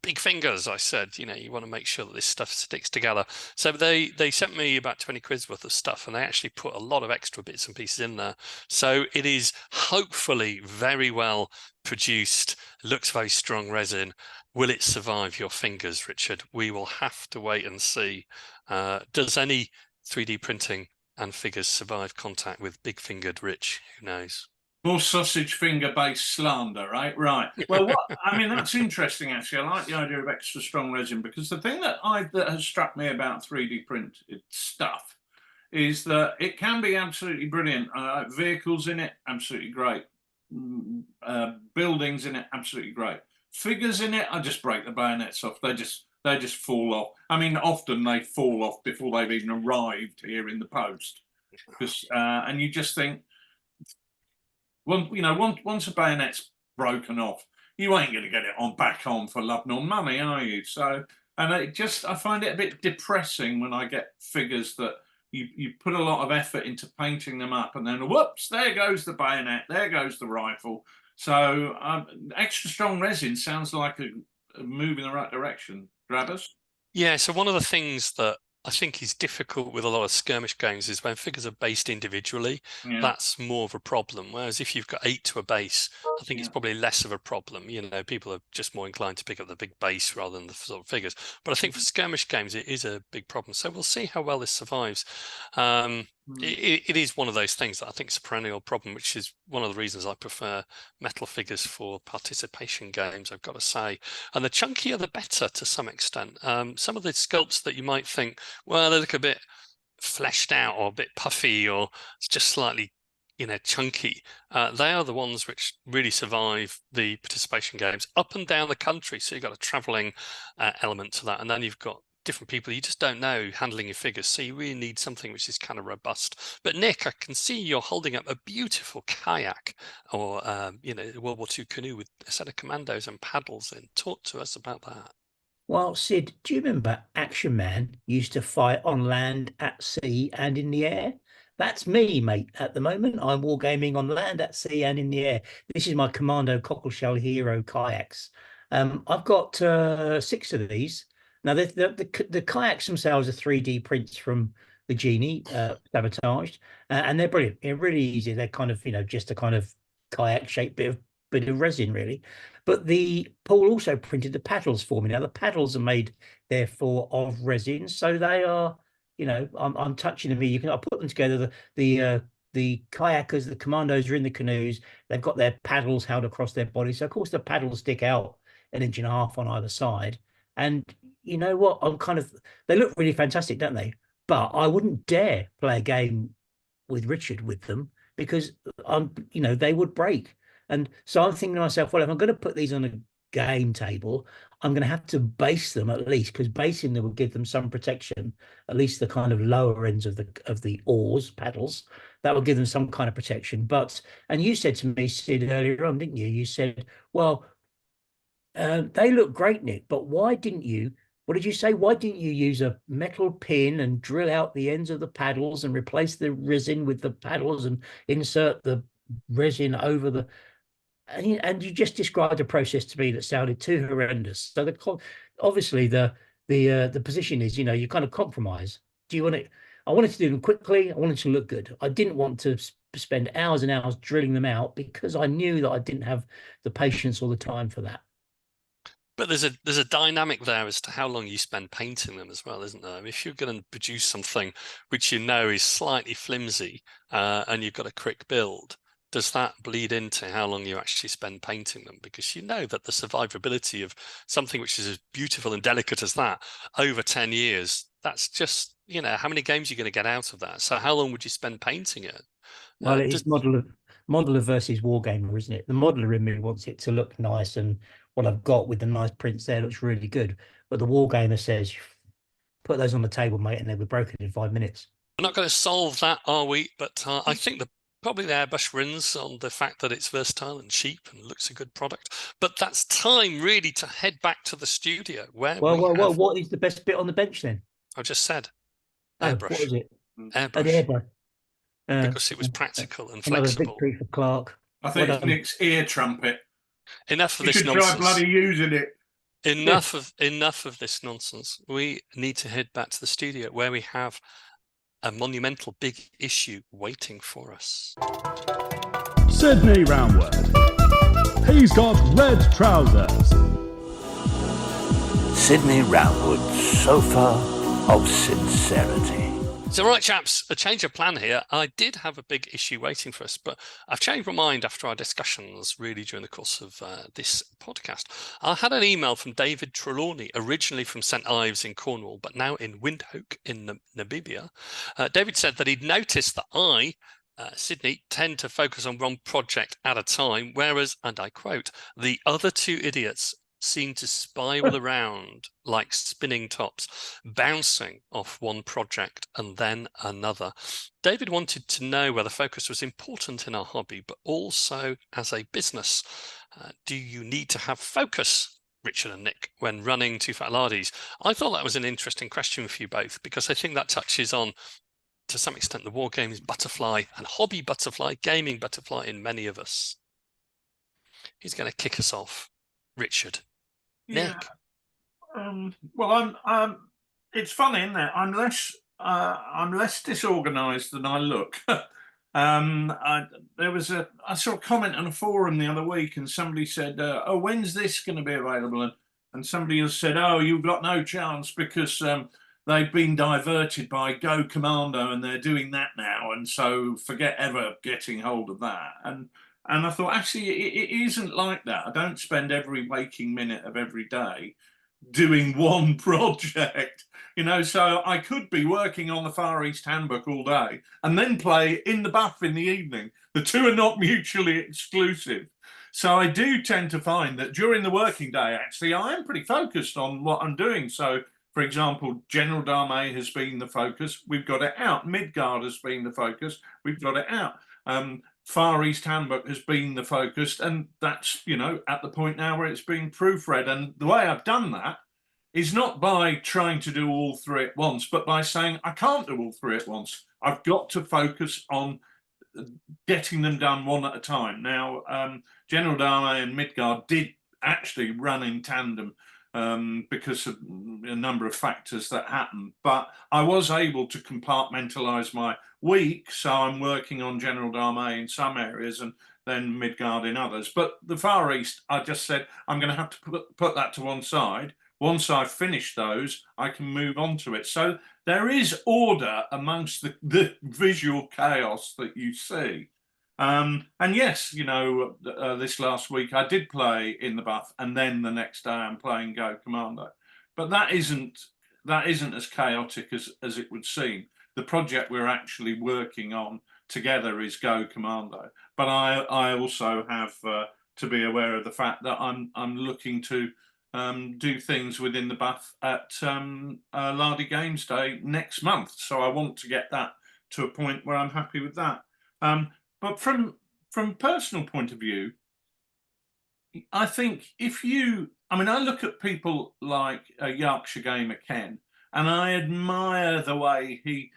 big fingers, I said, you want to make sure that this stuff sticks together. So they sent me about 20 quid's worth of stuff, and they actually put a lot of extra bits and pieces in there. So it is hopefully very well produced, looks very strong resin. Will it survive your fingers, Richard? We will have to wait and see. Does any 3D printing and figures survive contact with big-fingered Rich? Who knows? More sausage finger based slander, right? Right. Well, I mean, that's interesting, actually. I like the idea of extra strong resin, because the thing that has struck me about 3D printed stuff is that it can be absolutely brilliant. Vehicles in it, absolutely great. Buildings in it, absolutely great. Figures in it, I just break the bayonets off. They just fall off. I mean, often they fall off before they've even arrived here in the post. Because and you just think, once a bayonet's broken off, you ain't going to get it back on for love nor money, are you? So, and I find it a bit depressing when I get figures that you put a lot of effort into painting them up, and then whoops, there goes the bayonet, there goes the rifle. So, extra strong resin sounds like a move in the right direction. Grabbers? Yeah, so one of the things that I think is difficult with a lot of skirmish games is when figures are based individually, that's more of a problem. Whereas if you've got 8 to a base, I think it's probably less of a problem. People are just more inclined to pick up the big base rather than the sort of figures. But I think for skirmish games, it is a big problem. So we'll see how well this survives. It is one of those things that I think is a perennial problem, which is one of the reasons I prefer metal figures for participation games, I've got to say. And the chunkier, the better to some extent. Some of the sculpts that you might think, well, they look a bit fleshed out or a bit puffy or just slightly, chunky. They are the ones which really survive the participation games up and down the country. So you've got a traveling element to that. And then you've got different people you just don't know handling your figures, so you really need something which is kind of robust. But Nick, I can see you're holding up a beautiful kayak or World War II canoe with a set of commandos and paddles in. Talk to us about that. Well, Sid, do you remember Action Man used to fight on land, at sea, and in the air? That's me, mate. At the moment, I'm wargaming on land, at sea, and in the air. This is my Commando Cockleshell Hero kayaks. I've got 6 of these. Now, the kayaks themselves are 3D prints from the Genie, sabotaged, and they're brilliant. They're really easy. They're kind of, just a kind of kayak-shaped bit of resin, really. But Paul also printed the paddles for me. Now, the paddles are made, therefore, of resin, so they are, I'm touching them. I put them together. The kayakers, the commandos are in the canoes. They've got their paddles held across their bodies. So, of course, the paddles stick out 1.5 inches on either side. And you know what? They look really fantastic, don't they? But I wouldn't dare play a game with Richard with them because they would break. And so I'm thinking to myself, well, if I'm going to put these on a game table, I'm going to have to base them at least, because basing them will give them some protection, at least the kind of lower ends of the oars, paddles, that will give them some kind of protection. And you said to me, Sid, earlier on, didn't you? You said, well, they look great, Nick, but why didn't you? What did you say? Why didn't you use a metal pin and drill out the ends of the paddles and replace the resin with the paddles and insert the resin over the? And you just described a process to me that sounded too horrendous. So obviously the position is, you kind of compromise. Do you want it? I wanted to do them quickly. I wanted to look good. I didn't want to spend hours and hours drilling them out because I knew that I didn't have the patience or the time for that. But there's a dynamic there as to how long you spend painting them as well, isn't there? I mean, if you're going to produce something which is slightly flimsy and you've got a quick build, does that bleed into how long you actually spend painting them? Because you know that the survivability of something which is as beautiful and delicate as that over 10 years, that's just, how many games you're going to get out of that. So how long would you spend painting it? Well, Just it's modeler versus wargamer, isn't it? The modeler in me wants it to look nice, and what I've got with the nice prints there looks really good. But the wargamer says, put those on the table, mate, and they'll be broken in 5 minutes. we're not going to solve that, are we? But I think probably the airbrush wins on the fact that it's versatile and cheap and looks a good product. But that's time really to head back to the studio where Well, what is the best bit on the bench then? I just said Oh, airbrush. what is it? Airbrush. Oh, the airbrush. Because it was practical and another flexible. victory for Clark. I think it's Nick's ear trumpet. Enough of You this should nonsense. try bloody using it. Enough of this nonsense. We need to head back to the studio where we have a monumental big issue waiting for us. Sydney Roundwood. He's got red trousers. Sydney Roundwood's sofa of sincerity. So right, chaps, a change of plan here. I did have a big issue waiting for us, but I've changed my mind after our discussions really during the course of this podcast. I had an email from David Trelawney, originally from St Ives in Cornwall, but now in Windhoek in Namibia. David said that he'd noticed that I, Sydney, tend to focus on one project at a time, whereas, and I quote, the other two idiots seem to spiral around like spinning tops, bouncing off one project and then another. David wanted to know whether focus was important in our hobby, but also as a business. Do you need to have focus, Richard and Nick, when running TooFatLardies? I thought that was an interesting question for you both, because I think that touches on, to some extent, the war games butterfly and hobby butterfly, gaming butterfly in many of us. Who's going to kick us off? Richard. Yeah. Nick. Well, I'm. It's funny, isn't it? I'm less disorganised than I look. I saw a comment on a forum the other week, and somebody said, "Oh, when's this going to be available?" And somebody has said, "Oh, you've got no chance because they've been diverted by Go Commando, and they're doing that now, and so forget ever getting hold of that." And I thought, actually, it isn't like that. I don't spend every waking minute of every day doing one project, so I could be working on the Far East Handbook all day and then play in the buff in the evening. The two are not mutually exclusive. So I do tend to find that during the working day, actually, I am pretty focused on what I'm doing. So, for example, General Dame has been the focus. We've got it out. Midgard has been the focus. We've got it out. Far East Handbook has been the focus, and that's, at the point now where it's being proofread. And the way I've done that is not by trying to do all three at once, but by saying I can't do all three at once. I've got to focus on getting them done one at a time. Now, General Dame and Midgard did actually run in tandem because of a number of factors that happened, but I was able to compartmentalize my week, so I'm working on General Dame in some areas and then Midgard in others. But the Far East, I just said I'm going to have to put that to one side. Once I've finished those, I can move on to it. So there is order amongst the visual chaos that you see. And yes, this last week I did play in the buff, and then the next day I'm playing Go Commando. But that isn't as chaotic as it would seem. The project we're actually working on together is Go Commando. But I also have to be aware of the fact that I'm looking to do things within the buff at Lardy Games Day next month. So I want to get that to a point where I'm happy with that. But from personal point of view, I think I look at people like Yorkshire Gamer Ken, and I admire the way he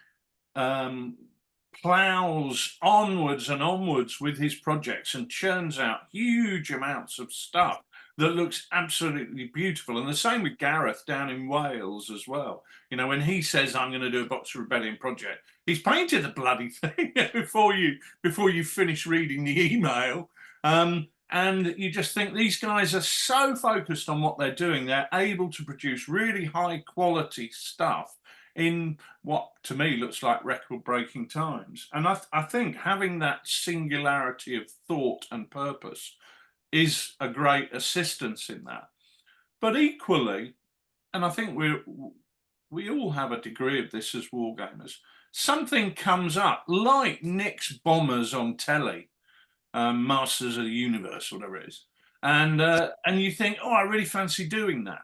plows onwards and onwards with his projects and churns out huge amounts of stuff that looks absolutely beautiful. And the same with Gareth down in Wales as well. When he says, I'm going to do a Boxer Rebellion project, he's painted the bloody thing before you finish reading the email. And you just think these guys are so focused on what they're doing. They're able to produce really high quality stuff in what to me looks like record-breaking times. And I think having that singularity of thought and purpose is a great assistance in that. But equally, and I think we all have a degree of this as wargamers, something comes up like Nick's Bombers on telly, Masters of the Universe, whatever it is, and you think, oh, I really fancy doing that.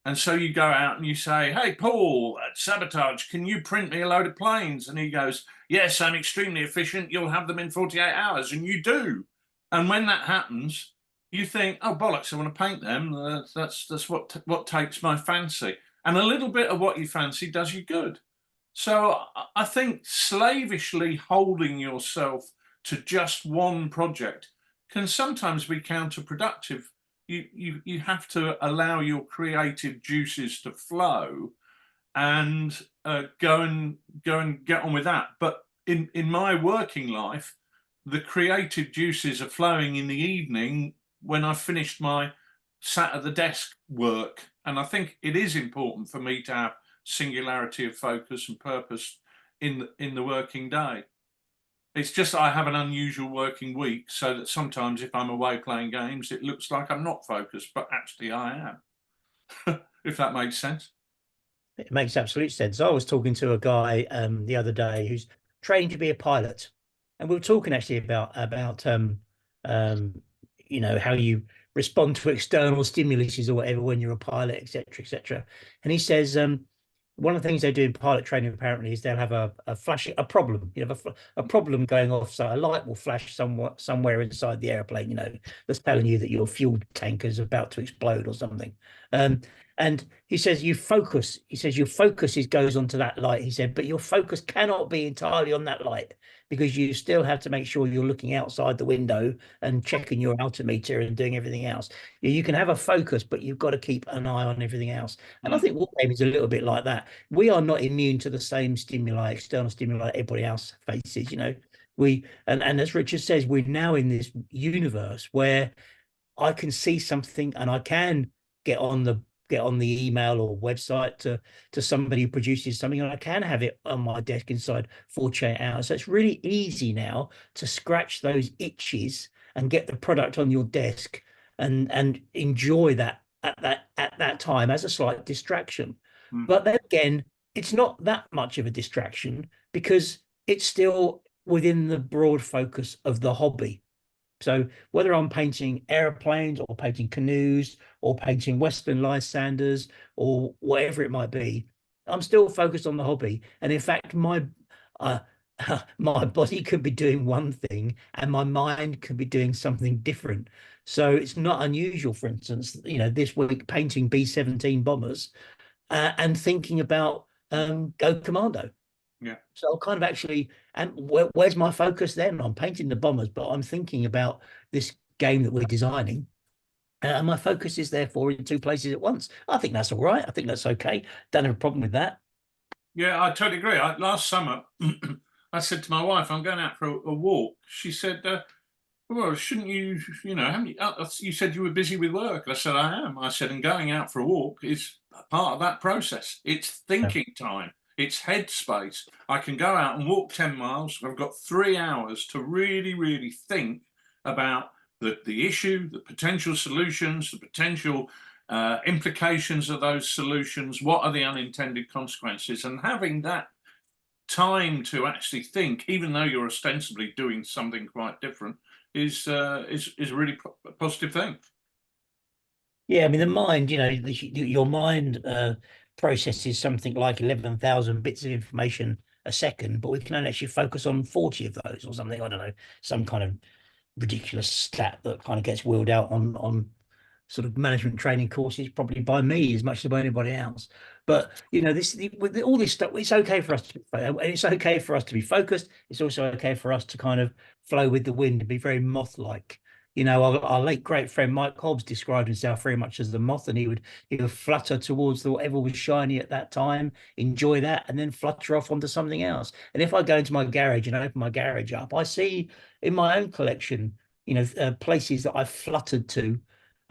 And so you go out and you say, hey, Paul at Sabotage, can you print me a load of planes? And he goes, yes, I'm extremely efficient. You'll have them in 48 hours. And you do. And when that happens, you think, oh, bollocks, I want to paint them. That's what takes my fancy. And a little bit of what you fancy does you good. So I think slavishly holding yourself to just one project can sometimes be counterproductive. You have to allow your creative juices to flow and go and get on with that. But in my working life, the creative juices are flowing in the evening when I've finished my sat at the desk work. And I think it is important for me to have singularity of focus and purpose in the working day. It's just I have an unusual working week, so that sometimes if I'm away playing games, it looks like I'm not focused, but actually I am. If that makes sense. It makes absolute sense. I was talking to a guy the other day who's trained to be a pilot, and we were talking actually about you know, how you respond to external stimuluses or whatever when you're a pilot, etc., etc. And he says one of the things they do in pilot training apparently is they'll have a problem, you know, a problem going off, so a light will flash somewhere inside the airplane, you know, that's telling you that your fuel tank is about to explode or something. And he says you focus. He says your focus goes onto that light. He said, but your focus cannot be entirely on that light, because you still have to make sure you're looking outside the window and checking your altimeter and doing everything else. You can have a focus, but you've got to keep an eye on everything else. And I think wargaming is a little bit like that. We are not immune to the same stimuli, external stimuli everybody else faces. You know, and as Richard says, we're now in this universe where I can see something and I can get on the email or website to somebody who produces something, and I can have it on my desk inside 48 hours. So it's really easy now to scratch those itches and get the product on your desk and enjoy that at that time as a slight distraction. But then again, it's not that much of a distraction because it's still within the broad focus of the hobby. So whether I'm painting airplanes or painting canoes or painting Western Lysanders or whatever it might be, I'm still focused on the hobby. And in fact, my my body could be doing one thing and my mind could be doing something different. So it's not unusual, for instance, you know, this week painting B-17 bombers and thinking about Go Commando. Yeah. So I'll kind of actually, and where's my focus then? I'm painting the bombers, but I'm thinking about this game that we're designing. And my focus is therefore in two places at once. I think that's all right. I think that's okay. Don't have a problem with that. Yeah, I totally agree. Last summer, I said to my wife, I'm going out for a walk. She said, well, shouldn't you, you know, haven't you, you said you were busy with work. I said, I am. I said, and going out for a walk is part of that process. It's thinking time. It's headspace. I can go out and walk 10 miles. I've got 3 hours to really, really think about the issue, the potential solutions, the potential implications of those solutions. What are the unintended consequences? And having that time to actually think, even though you're ostensibly doing something quite different, is a really positive thing. Yeah, I mean, the mind, you know, your mind processes something like 11,000 bits of information a second, but we can only actually focus on 40 of those or something. I don't know, some kind of ridiculous stat that kind of gets wheeled out on sort of management training courses, probably by me as much as by anybody else. But you know, with all this stuff, it's okay for us it's okay for us to be focused. It's also okay for us to kind of flow with the wind and be very moth-like. You know, our late great friend Mike Hobbs described himself very much as the moth, and he would flutter towards whatever was shiny at that time, enjoy that, and then flutter off onto something else. And if I go into my garage and open my garage up, I see in my own collection, you know, places that I've fluttered to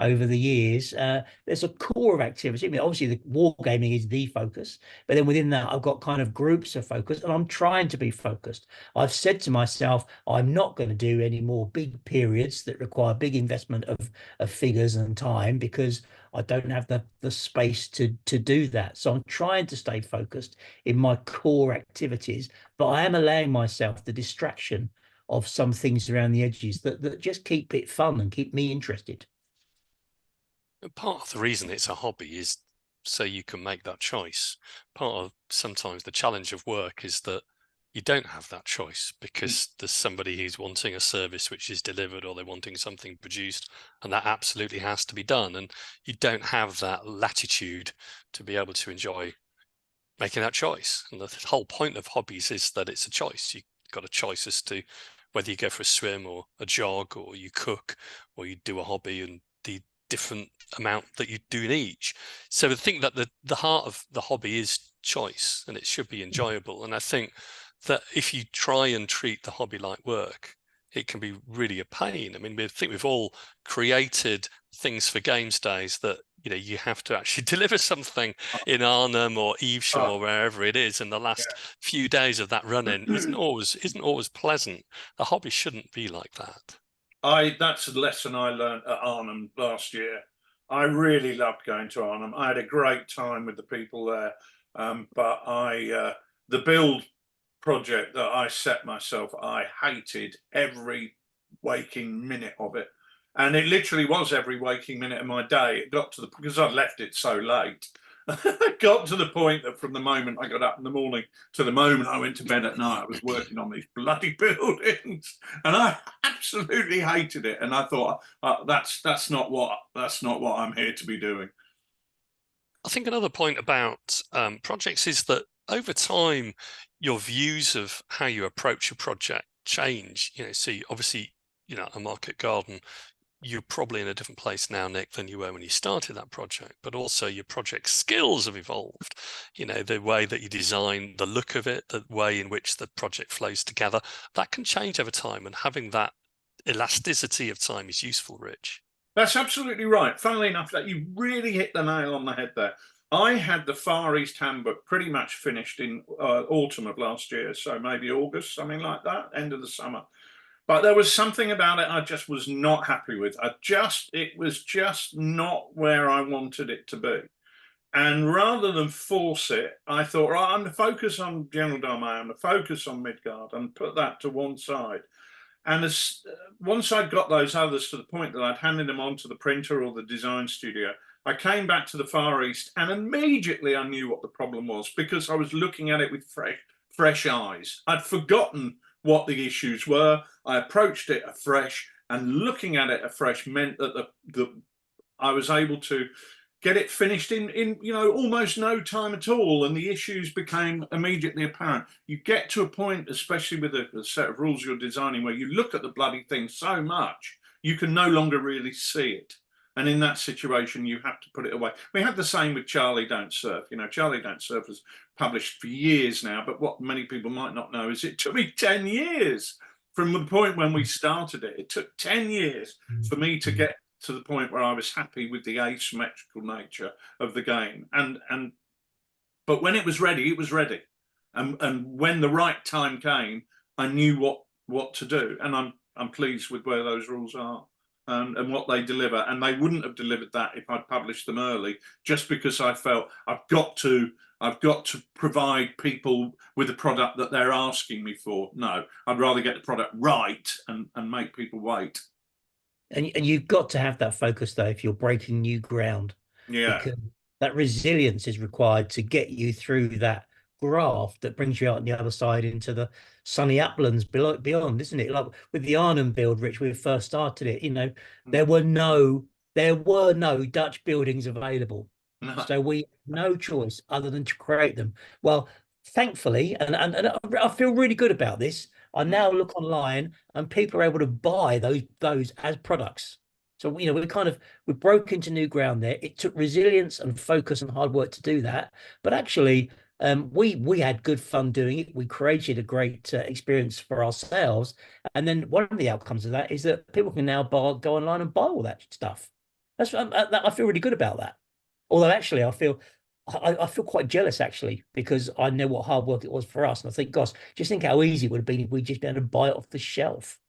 over the years. There's a core of activity. I mean, obviously, the wargaming is the focus, but then within that, I've got kind of groups of focus, and I'm trying to be focused. I've said to myself, I'm not going to do any more big periods that require big investment of figures and time, because I don't have the space to do that. So I'm trying to stay focused in my core activities, but I am allowing myself the distraction of some things around the edges that just keep it fun and keep me interested. Part of the reason it's a hobby is so you can make that choice. Part of sometimes the challenge of work is that you don't have that choice, because there's somebody who's wanting a service which is delivered, or they're wanting something produced, and that absolutely has to be done. And you don't have that latitude to be able to enjoy making that choice. And the whole point of hobbies is that it's a choice. You've got a choice as to whether you go for a swim or a jog, or you cook, or you do a hobby, and the different amount that you do in each. So I think that the heart of the hobby is choice, and it should be enjoyable. And I think that if you try and treat the hobby like work, it can be really a pain. I mean, I think we've all created things for games days that, you have to actually deliver something in Arnhem or Evesham or wherever it is, and the last few days of that run-in isn't always pleasant. A hobby shouldn't be like that. That's a lesson I learned at Arnhem last year. I really loved going to Arnhem. I had a great time with the people there, but the build project that I set myself, I hated every waking minute of it. And it literally was every waking minute of my day. It got to because I'd left it so late. It got to the point that from the moment I got up in the morning to the moment I went to bed at night, I was working on these bloody buildings, and I absolutely hated it. And I thought, that's not what I'm here to be doing. I think another point about projects is that over time, your views of how you approach a project change. So obviously, a market garden, you're probably in a different place now, Nick, than you were when you started that project, but also your project skills have evolved. The way that you design, the look of it, the way in which the project flows together, that can change over time, and having that elasticity of time is useful, Rich. That's absolutely right. Funnily enough, that you really hit the nail on the head there. I had the Far East Handbook pretty much finished in autumn of last year, so maybe August, something like that, end of the summer. But there was something about it I just was not happy with. It was just not where I wanted it to be. And rather than force it, I thought, right, I'm going to focus on General Domain, I'm going to focus on Midgard, and put that to one side. And once I'd got those others to the point that I'd handed them on to the printer or the design studio, I came back to the Far East, and immediately I knew what the problem was, because I was looking at it with fresh eyes. I'd forgotten what the issues were. I approached it afresh, and looking at it afresh meant that I was able to get it finished in almost no time at all, and the issues became immediately apparent. You get to a point, especially with a set of rules you're designing, where you look at the bloody thing so much you can no longer really see it. And in that situation, you have to put it away. We had the same with Charlie Don't Surf. Charlie Don't Surf was published for years now, but what many people might not know is it took me 10 years from the point when we started it. It took 10 years for me to get to the point where I was happy with the asymmetrical nature of the game. But when it was ready, it was ready. And when the right time came, I knew what to do. And I'm pleased with where those rules are. And what they deliver, and they wouldn't have delivered that if I'd published them early, just because I felt I've got to provide people with a product that they're asking me for. No, I'd rather get the product right and make people wait. And you've got to have that focus, though, if you're breaking new ground. Yeah, because that resilience is required to get you through that graft that brings you out on the other side into the sunny uplands beyond, isn't it? Like with the Arnhem build, Rich, when we first started it, there were no Dutch buildings available. no. So we had no choice other than to create them. Well, thankfully, and I feel really good about this, I now look online and people are able to buy those as products. So we broke into new ground there. It took resilience and focus and hard work to do that, but actually we had good fun doing it. We created a great experience for ourselves, and then one of the outcomes of that is that people can now go online and buy all that stuff. I feel really good about that. Although actually, I feel quite jealous actually, because I know what hard work it was for us, and I think, gosh, just think how easy it would have been if we just been able to buy it off the shelf.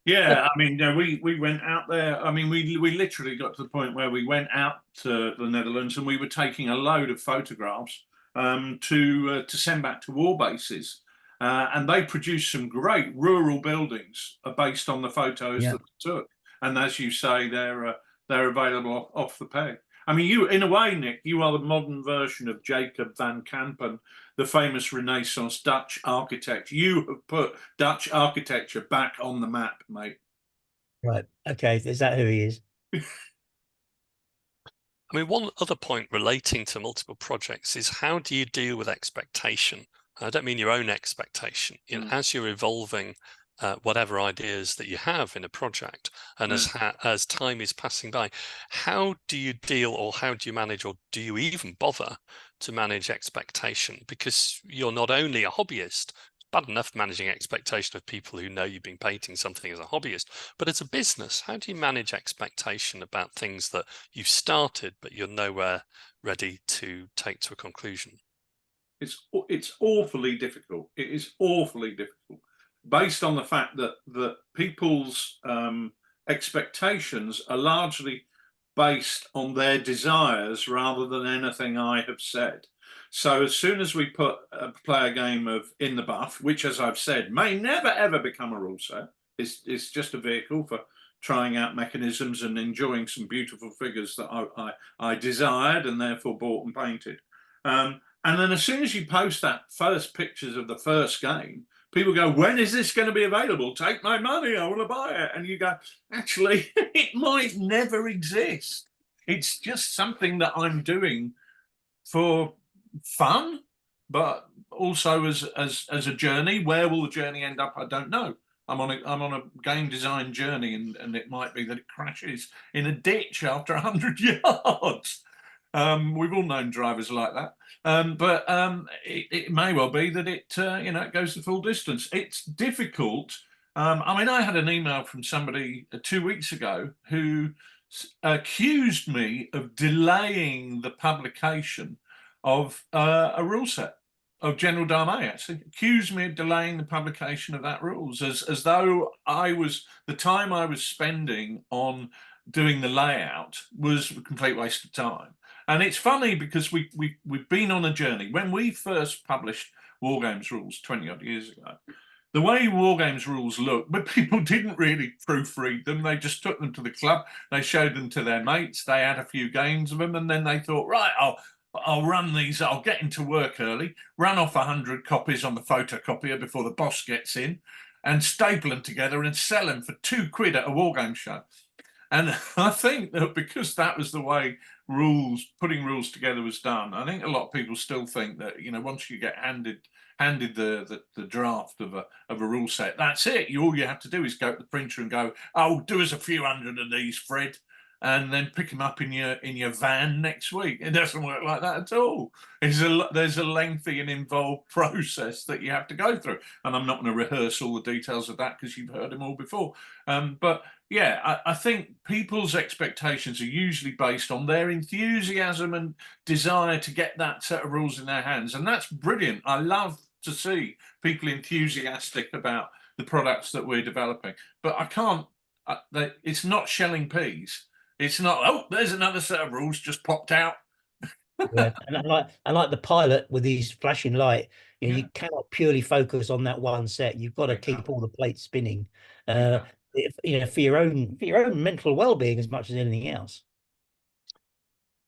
Yeah, I mean, we went out there. I mean, we literally got to the point where we went out to the Netherlands and we were taking a load of photographs to send back to war bases, and they produced some great rural buildings based on the photos Yeah. that we took. And as you say, they're available off the peg. I mean, you, in a way, Nick, you are the modern version of Jacob van Kampen, the famous Renaissance Dutch architect. You have put Dutch architecture back on the map, mate. Right. Okay. Is that who he is? I mean, one other point relating to multiple projects is how do you deal with expectation? I don't mean your own expectation. You know, as you're evolving whatever ideas that you have in a project, and as time is passing by, how do you deal, or how do you manage, or do you even bother to manage expectation? Because you're not only a hobbyist. Bad enough managing expectation of people who know you've been painting something as a hobbyist, but as a business, how do you manage expectation about things that you've started but you're nowhere ready to take to a conclusion? It's awfully difficult. It is awfully difficult, based on the fact that people's expectations are largely based on their desires rather than anything I have said. So as soon as we play a game of In the Buff, which, as I've said, may never ever become a rule set, it's just a vehicle for trying out mechanisms and enjoying some beautiful figures that I desired and therefore bought and painted. And then as soon as you post that first pictures of the first game, people go, when is this going to be available? Take my money, I want to buy it. And you go, actually, it might never exist. It's just something that I'm doing for fun, but also as a journey. Where will the journey end up? I don't know. I'm on a game design journey, and it might be that it crashes in a ditch after 100 yards. We've all known drivers like that, but it may well be that it goes the full distance. It's difficult. I mean, I had an email from somebody 2 weeks ago who accused me of delaying the publication of a rule set of General Dame. Actually accused me of delaying the publication of that rules, as though the time I was spending on doing the layout was a complete waste of time. And it's funny because we've been on a journey. When we first published War Games rules 20 odd years ago, the way War Games rules looked, but people didn't really proofread them. They just took them to the club, they showed them to their mates, they had a few games of them, and then they thought, right, I'll run these, I'll get into work early, run off 100 copies on the photocopier before the boss gets in, and staple them together and sell them for £2 at a War Games show. And I think that because that was the way putting rules together was done, I think a lot of people still think that, once you get handed the draft of a rule set, that's it. All you have to do is go to the printer and go, oh, do us a few hundred of these, Fred, and then pick them up in your van next week. It doesn't work like that at all. There's a lengthy and involved process that you have to go through, and I'm not going to rehearse all the details of that because you've heard them all before. But yeah, I think people's expectations are usually based on their enthusiasm and desire to get that set of rules in their hands, and that's brilliant. I love to see people enthusiastic about the products that we're developing, but I can't. It's not shelling peas. It's not, oh, there's another set of rules just popped out. Yeah, and like the pilot with his flashing light, you cannot purely focus on that one set. You've got to keep all the plates spinning, for your own mental well-being as much as anything else.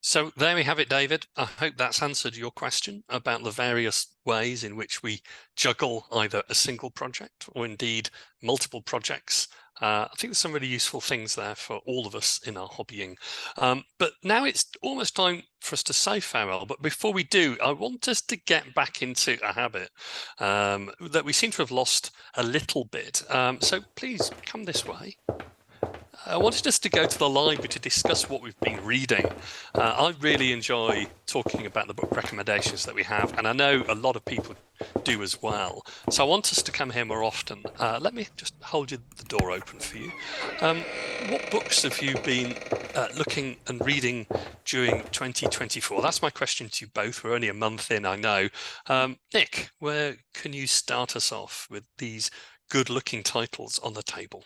So there we have it, David. I hope that's answered your question about the various ways in which we juggle either a single project or indeed multiple projects. I think there's some really useful things there for all of us in our hobbying. But now it's almost time for us to say farewell. But before we do, I want us to get back into a habit that we seem to have lost a little bit. So please come this way. I wanted us to go to the library to discuss what we've been reading. I really enjoy talking about the book recommendations that we have, and I know a lot of people do as well. So I want us to come here more often. Let me just hold the door open for you. What books have you been looking and reading during 2024? That's my question to you both. We're only a month in, I know. Nick, where can you start us off with these good-looking titles on the table?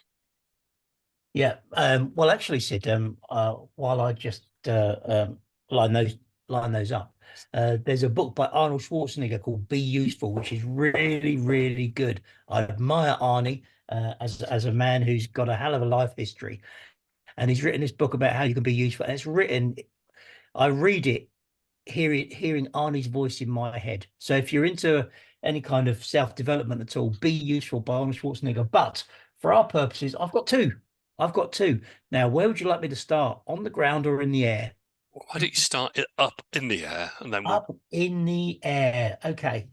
Yeah. Well, actually, Sid, while I just line those up, there's a book by Arnold Schwarzenegger called Be Useful, which is really, really good. I admire Arnie as a man who's got a hell of a life history, and he's written this book about how you can be useful. And it's written, I read it hearing Arnie's voice in my head. So if you're into any kind of self-development at all, Be Useful by Arnold Schwarzenegger. But for our purposes, I've got two. Now, where would you like me to start? On the ground or in the air? Why don't you start it up in the air and then Up in the air. Okay.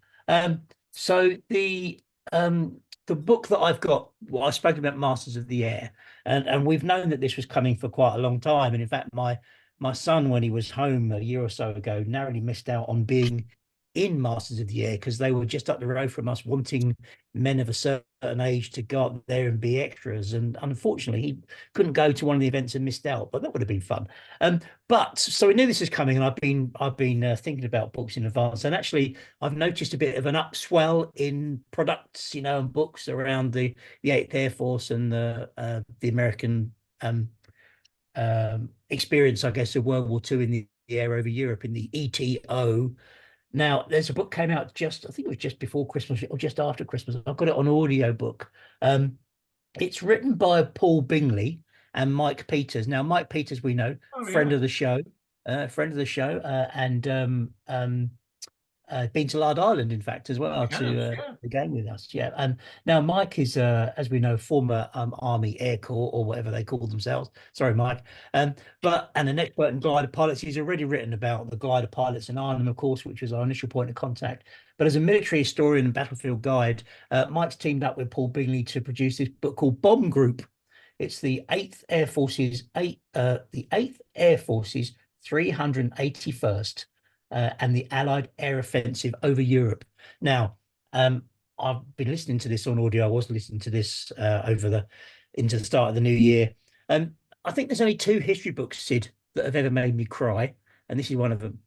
So the book that I've got, well, I spoke about Masters of the Air, and we've known that this was coming for quite a long time. And in fact, my son, when he was home a year or so ago, narrowly missed out on being in Masters of the Air because they were just up the road from us, wanting men of a certain age to go up there and be extras. And unfortunately, he couldn't go to one of the events and missed out. But that would have been fun. But so we knew this was coming, and I've been thinking about books in advance. And actually, I've noticed a bit of an upswell in products, and books around the 8th Air Force and the American experience, I guess, of World War II in the air over Europe in the ETO. Now, there's a book came out I think it was just before Christmas or just after Christmas. I've got it on audio book. It's written by Paul Bingley and Mike Peters. Now, Mike Peters, we know, friend of the show, and been to Lard Island, in fact, as well, to the game with us. Yeah. And now Mike is, as we know, former Army Air Corps or whatever they call themselves. Sorry, Mike. And an expert in glider pilots. He's already written about the glider pilots in Ireland, of course, which was our initial point of contact. But as a military historian and battlefield guide, Mike's teamed up with Paul Bingley to produce this book called Bomb Group. It's the 8th Air Force's 381st. And the Allied air offensive over Europe. Now, I've been listening to this on audio. I was listening to this into the start of the new year. I think there's only 2 history books, Sid, that have ever made me cry, and this is one of them.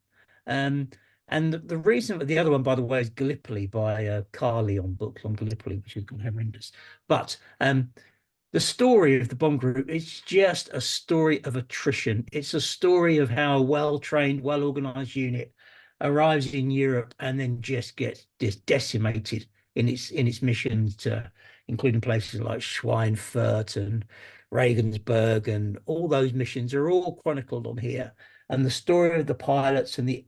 And the reason, the other one, by the way, is Gallipoli by Carly on books on Gallipoli, which is horrendous. But the story of the Bomb Group is just a story of attrition. It's a story of how a well-trained, well-organized unit arrives in Europe and then just gets decimated in its missions, to including places like Schweinfurt and Regensburg, and all those missions are all chronicled on here. And the story of the pilots and the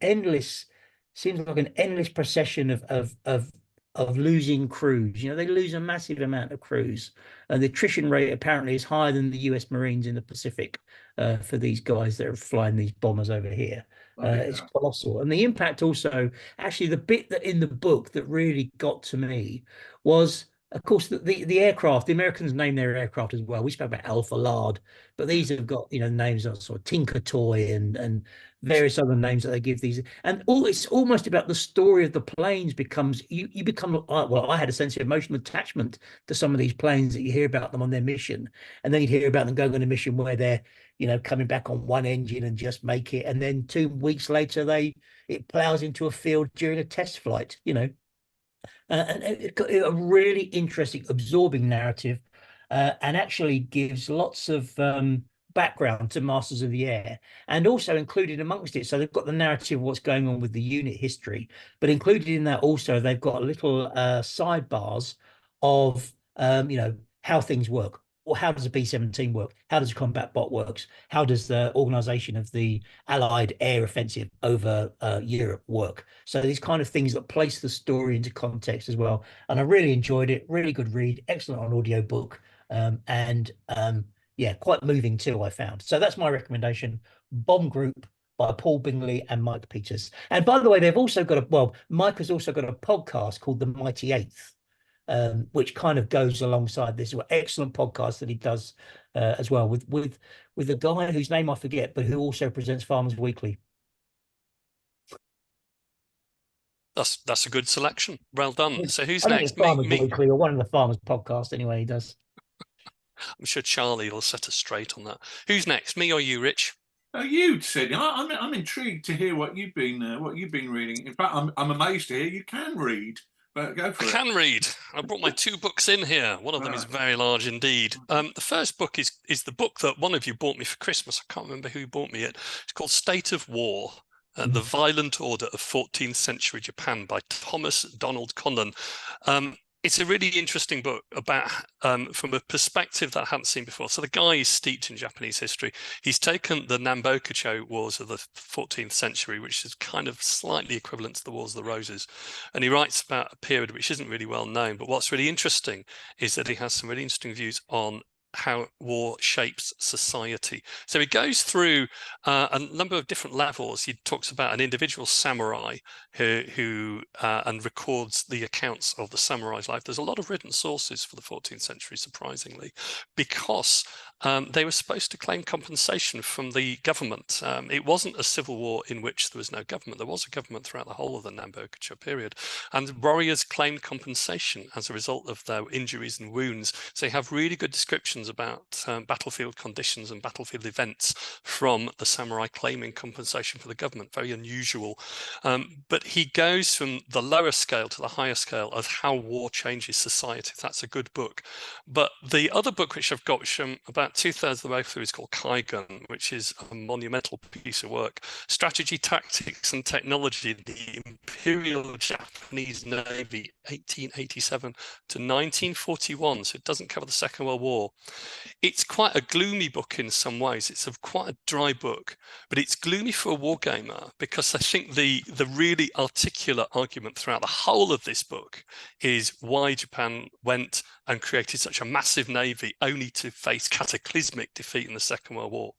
seems like an endless procession of losing crews. They lose a massive amount of crews, and the attrition rate apparently is higher than the US Marines in the Pacific for these guys that are flying these bombers over here. It's colossal. And the impact also, actually, the bit that in the book that really got to me was, of course, the aircraft. The Americans name their aircraft as well. We spoke about Alpha Lard, but these have got names like sort of Tinker Toy and various other names that they give these. And it's almost about the story of the planes. Becomes you become, well, I had a sense of emotional attachment to some of these planes that you hear about them on their mission, and then you hear about them going on a mission where they're coming back on one engine and just make it, and then 2 weeks later it plows into a field during a test flight. And it got a really interesting, absorbing narrative, and actually gives lots of background to Masters of the Air, and also included amongst it. So they've got the narrative of what's going on with the unit history, but included in that also they've got little sidebars of how things work. Or how does a B-17 work? How does a combat bot works? How does the organization of the Allied air offensive over Europe work? So these kind of things that place the story into context as well. And I really enjoyed it. Really good read. Excellent on audio book. Yeah, quite moving too, I found. So that's my recommendation. Bomb Group by Paul Bingley and Mike Peters. And by the way, they've also got Mike has also got a podcast called The Mighty Eighth. which kind of goes alongside this excellent podcast that he does as well with a guy whose name I forget, but who also presents Farmers Weekly. That's a good selection. Well done. So who's I think next? it's Farmers Me. Weekly, or one of the Farmers podcasts anyway. He does. I'm sure Charlie will set us straight on that. Who's next? Me or you, Rich? You, Sid. I'm intrigued to hear what you've been reading. In fact, I'm amazed to hear you can read. But go for it. I can read. I brought my 2 books in here. One of them is very large indeed. The first book is the book that one of you bought me for Christmas. I can't remember who bought me it. It's called State of War, The Violent Order of 14th Century Japan by Thomas Donald Conlon. It's a really interesting book about, from a perspective that I hadn't seen before. So the guy is steeped in Japanese history. He's taken the Nambokucho Wars of the 14th century, which is kind of slightly equivalent to the Wars of the Roses. And he writes about a period which isn't really well known. But what's really interesting is that he has some really interesting views on how war shapes society. So he goes through a number of different levels. He talks about an individual samurai who and records the accounts of the samurai's life. There's a lot of written sources for the 14th century, surprisingly, because they were supposed to claim compensation from the government. It wasn't a civil war in which there was no government. There was a government throughout the whole of the Nambokucho period, and warriors claimed compensation as a result of their injuries and wounds. So you have really good descriptions about battlefield conditions and battlefield events from the samurai claiming compensation for the government. Very unusual. But he goes from the lower scale to the higher scale of how war changes society. That's a good book. But the other book which I've got, which I'm about 2/3 of the way through, is called Kaigun, which is a monumental piece of work. Strategy, Tactics and Technology, the Imperial Japanese Navy, 1887 to 1941. So it doesn't cover the Second World War. It's quite a gloomy book in some ways. It's quite a dry book, but it's gloomy for a wargamer, because I think the really articulate argument throughout the whole of this book is why Japan went and created such a massive navy only to face cataclysmic defeat in the Second World War.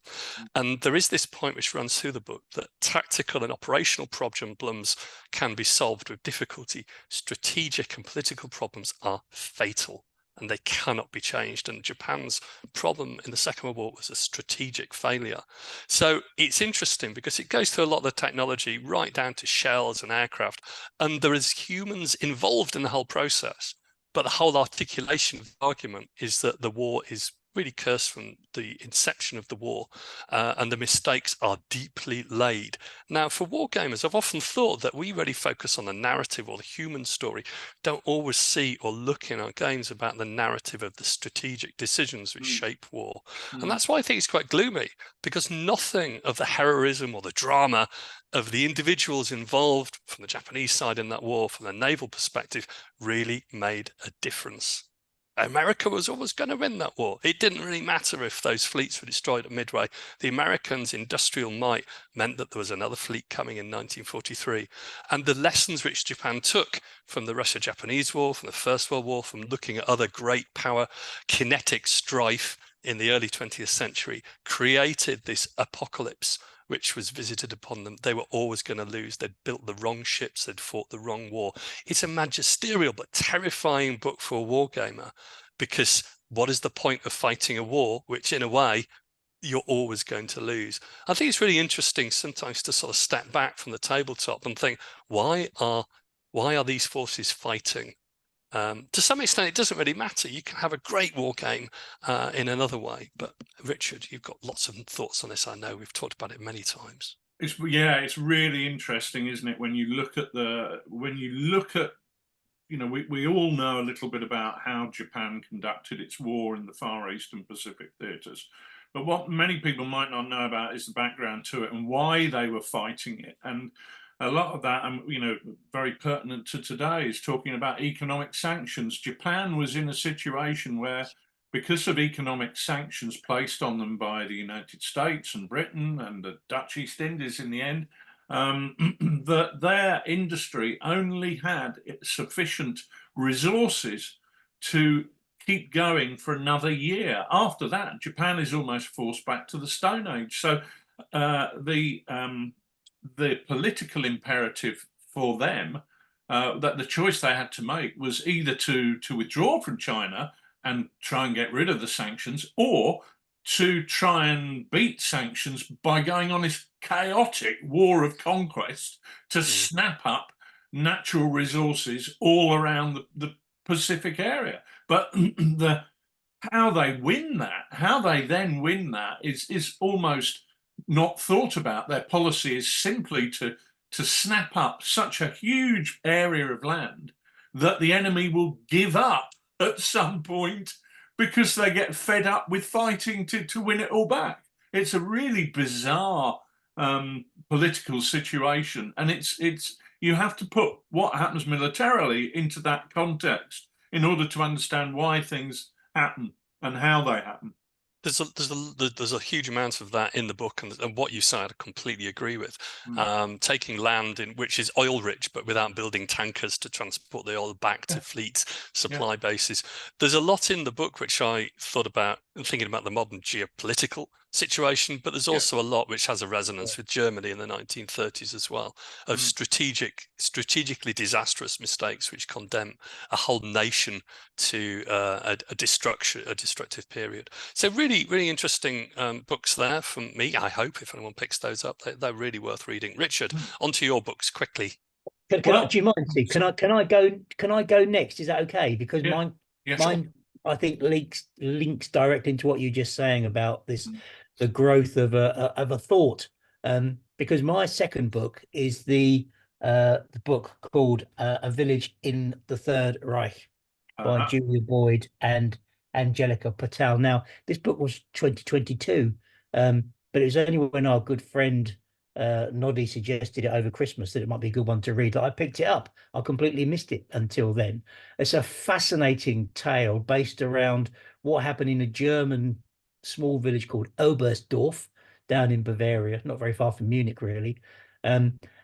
And there is this point which runs through the book that tactical and operational problems can be solved with difficulty. Strategic and political problems are fatal, and they cannot be changed. And Japan's problem in the Second World War was a strategic failure. So it's interesting because it goes through a lot of the technology right down to shells and aircraft, and there is humans involved in the whole process. But the whole articulation of the argument is that the war is really cursed from the inception of the war, and the mistakes are deeply laid. Now, for wargamers, I've often thought that we really focus on the narrative or the human story, don't always see or look in our games about the narrative of the strategic decisions which shape war. And that's why I think it's quite gloomy, because nothing of the heroism or the drama of the individuals involved from the Japanese side in that war, from the naval perspective, really made a difference. America was always going to win that war. It didn't really matter if those fleets were destroyed at Midway. The Americans' industrial might meant that there was another fleet coming in 1943. And the lessons which Japan took from the Russo-Japanese War, from the First World War, from looking at other great power, kinetic strife in the early 20th century, created this apocalypse which was visited upon them. They were always going to lose. They'd built the wrong ships. They'd fought the wrong war. It's a magisterial but terrifying book for a wargamer, because what is the point of fighting a war which, in a way, you're always going to lose? I think it's really interesting sometimes to sort of step back from the tabletop and think, why are these forces fighting? To some extent, it doesn't really matter. You can have a great war game in another way. But Richard, you've got lots of thoughts on this. I know we've talked about it many times. It's really interesting, isn't it? When you look at we all know a little bit about how Japan conducted its war in the Far East and Pacific theatres. But what many people might not know about is the background to it and why they were fighting it. And a lot of that, very pertinent to today, is talking about economic sanctions. Japan was in a situation where, because of economic sanctions placed on them by the United States and Britain and the Dutch East Indies in the end, that their industry only had sufficient resources to keep going for another year. After that, Japan is almost forced back to the Stone Age. So the political imperative for them that the choice they had to make was either to withdraw from China and try and get rid of the sanctions, or to try and beat sanctions by going on this chaotic war of conquest to snap up natural resources all around the Pacific area. But how they then win that is almost not thought about. Their policy is simply to snap up such a huge area of land that the enemy will give up at some point because they get fed up with fighting to win it all back. It's a really bizarre political situation, and it's you have to put what happens militarily into that context in order to understand why things happen and how they happen. There's a huge amount of that in the book, and what you said I completely agree with. Taking land which is oil rich, but without building tankers to transport the oil back to fleet supply bases. There's a lot in the book which I thought about thinking about the modern geopolitical situation, but there's also a lot which has a resonance with Germany in the 1930s as well, of strategically disastrous mistakes which condemn a whole nation to a destructive period. So really interesting books there from me. I hope if anyone picks those up, they're really worth reading. Richard, onto your books quickly. Do you mind, Steve? Can I go next? Is that okay? Because mine I think links directly into what you're just saying about this, the growth of a thought. Because my second book is the book called A Village in the Third Reich by Julia Boyd and Angelica Patel. Now, this book was 2022, but it was only when our good friend Noddy suggested it over Christmas that it might be a good one to read that I picked it up. I completely missed it until then. It's a fascinating tale based around what happened in a German small village called Oberstdorf down in Bavaria, not very far from Munich, really.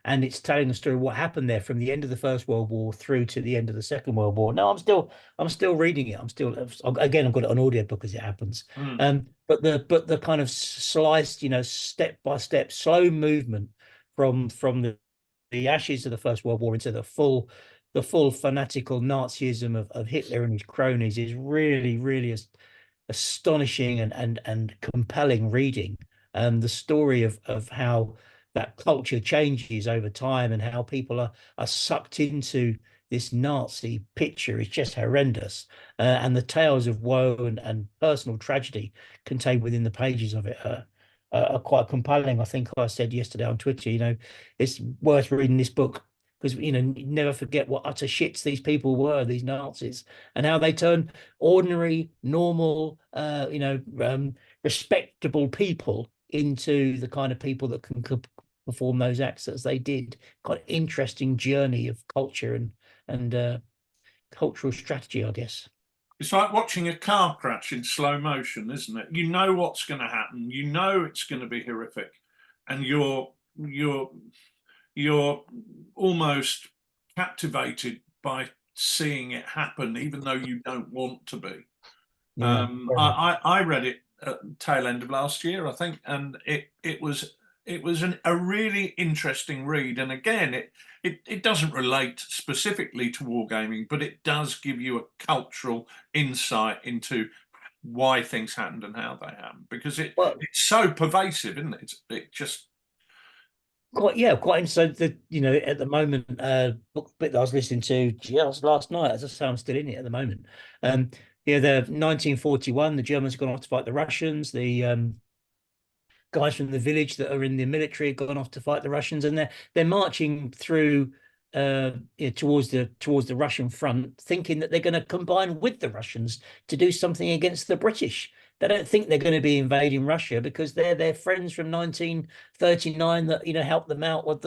And it's telling the story of what happened there from the end of the First World War through to the end of the Second World War. No, I'm still reading it. I've got it on audiobook as it happens. But the kind of sliced, step by step, slow movement from the ashes of the First World War into the full fanatical Nazism of Hitler and his cronies is really astonishing and compelling reading. The story of how that culture changes over time and how people are sucked into this Nazi picture is just horrendous. And the tales of woe and personal tragedy contained within the pages of it are quite compelling. I think I said yesterday on Twitter, it's worth reading this book because, you never forget what utter shits these people were, these Nazis, and how they turned ordinary, normal, respectable people into the kind of people that can perform those acts as they did. Quite an interesting journey of culture and cultural strategy, I guess. It's like watching a car crash in slow motion, isn't it? You know what's going to happen. You know it's going to be horrific, and you're almost captivated by seeing it happen, even though you don't want to be. Yeah, I read it at the tail end of last year, I think, and it was a really interesting read. And again, it doesn't relate specifically to wargaming, but it does give you a cultural insight into why things happened and how they happened, because it's so pervasive, isn't it? It just quite interesting. That at the moment, book bit that I was listening to just last night, as I say, I'm still in it at the moment. The 1941, the Germans have gone off to fight the Russians. The guys from the village that are in the military have gone off to fight the Russians, and they're marching through towards the Russian front, thinking that they're going to combine with the Russians to do something against the British. They don't think they're going to be invading Russia because they're their friends from 1939 that helped them out with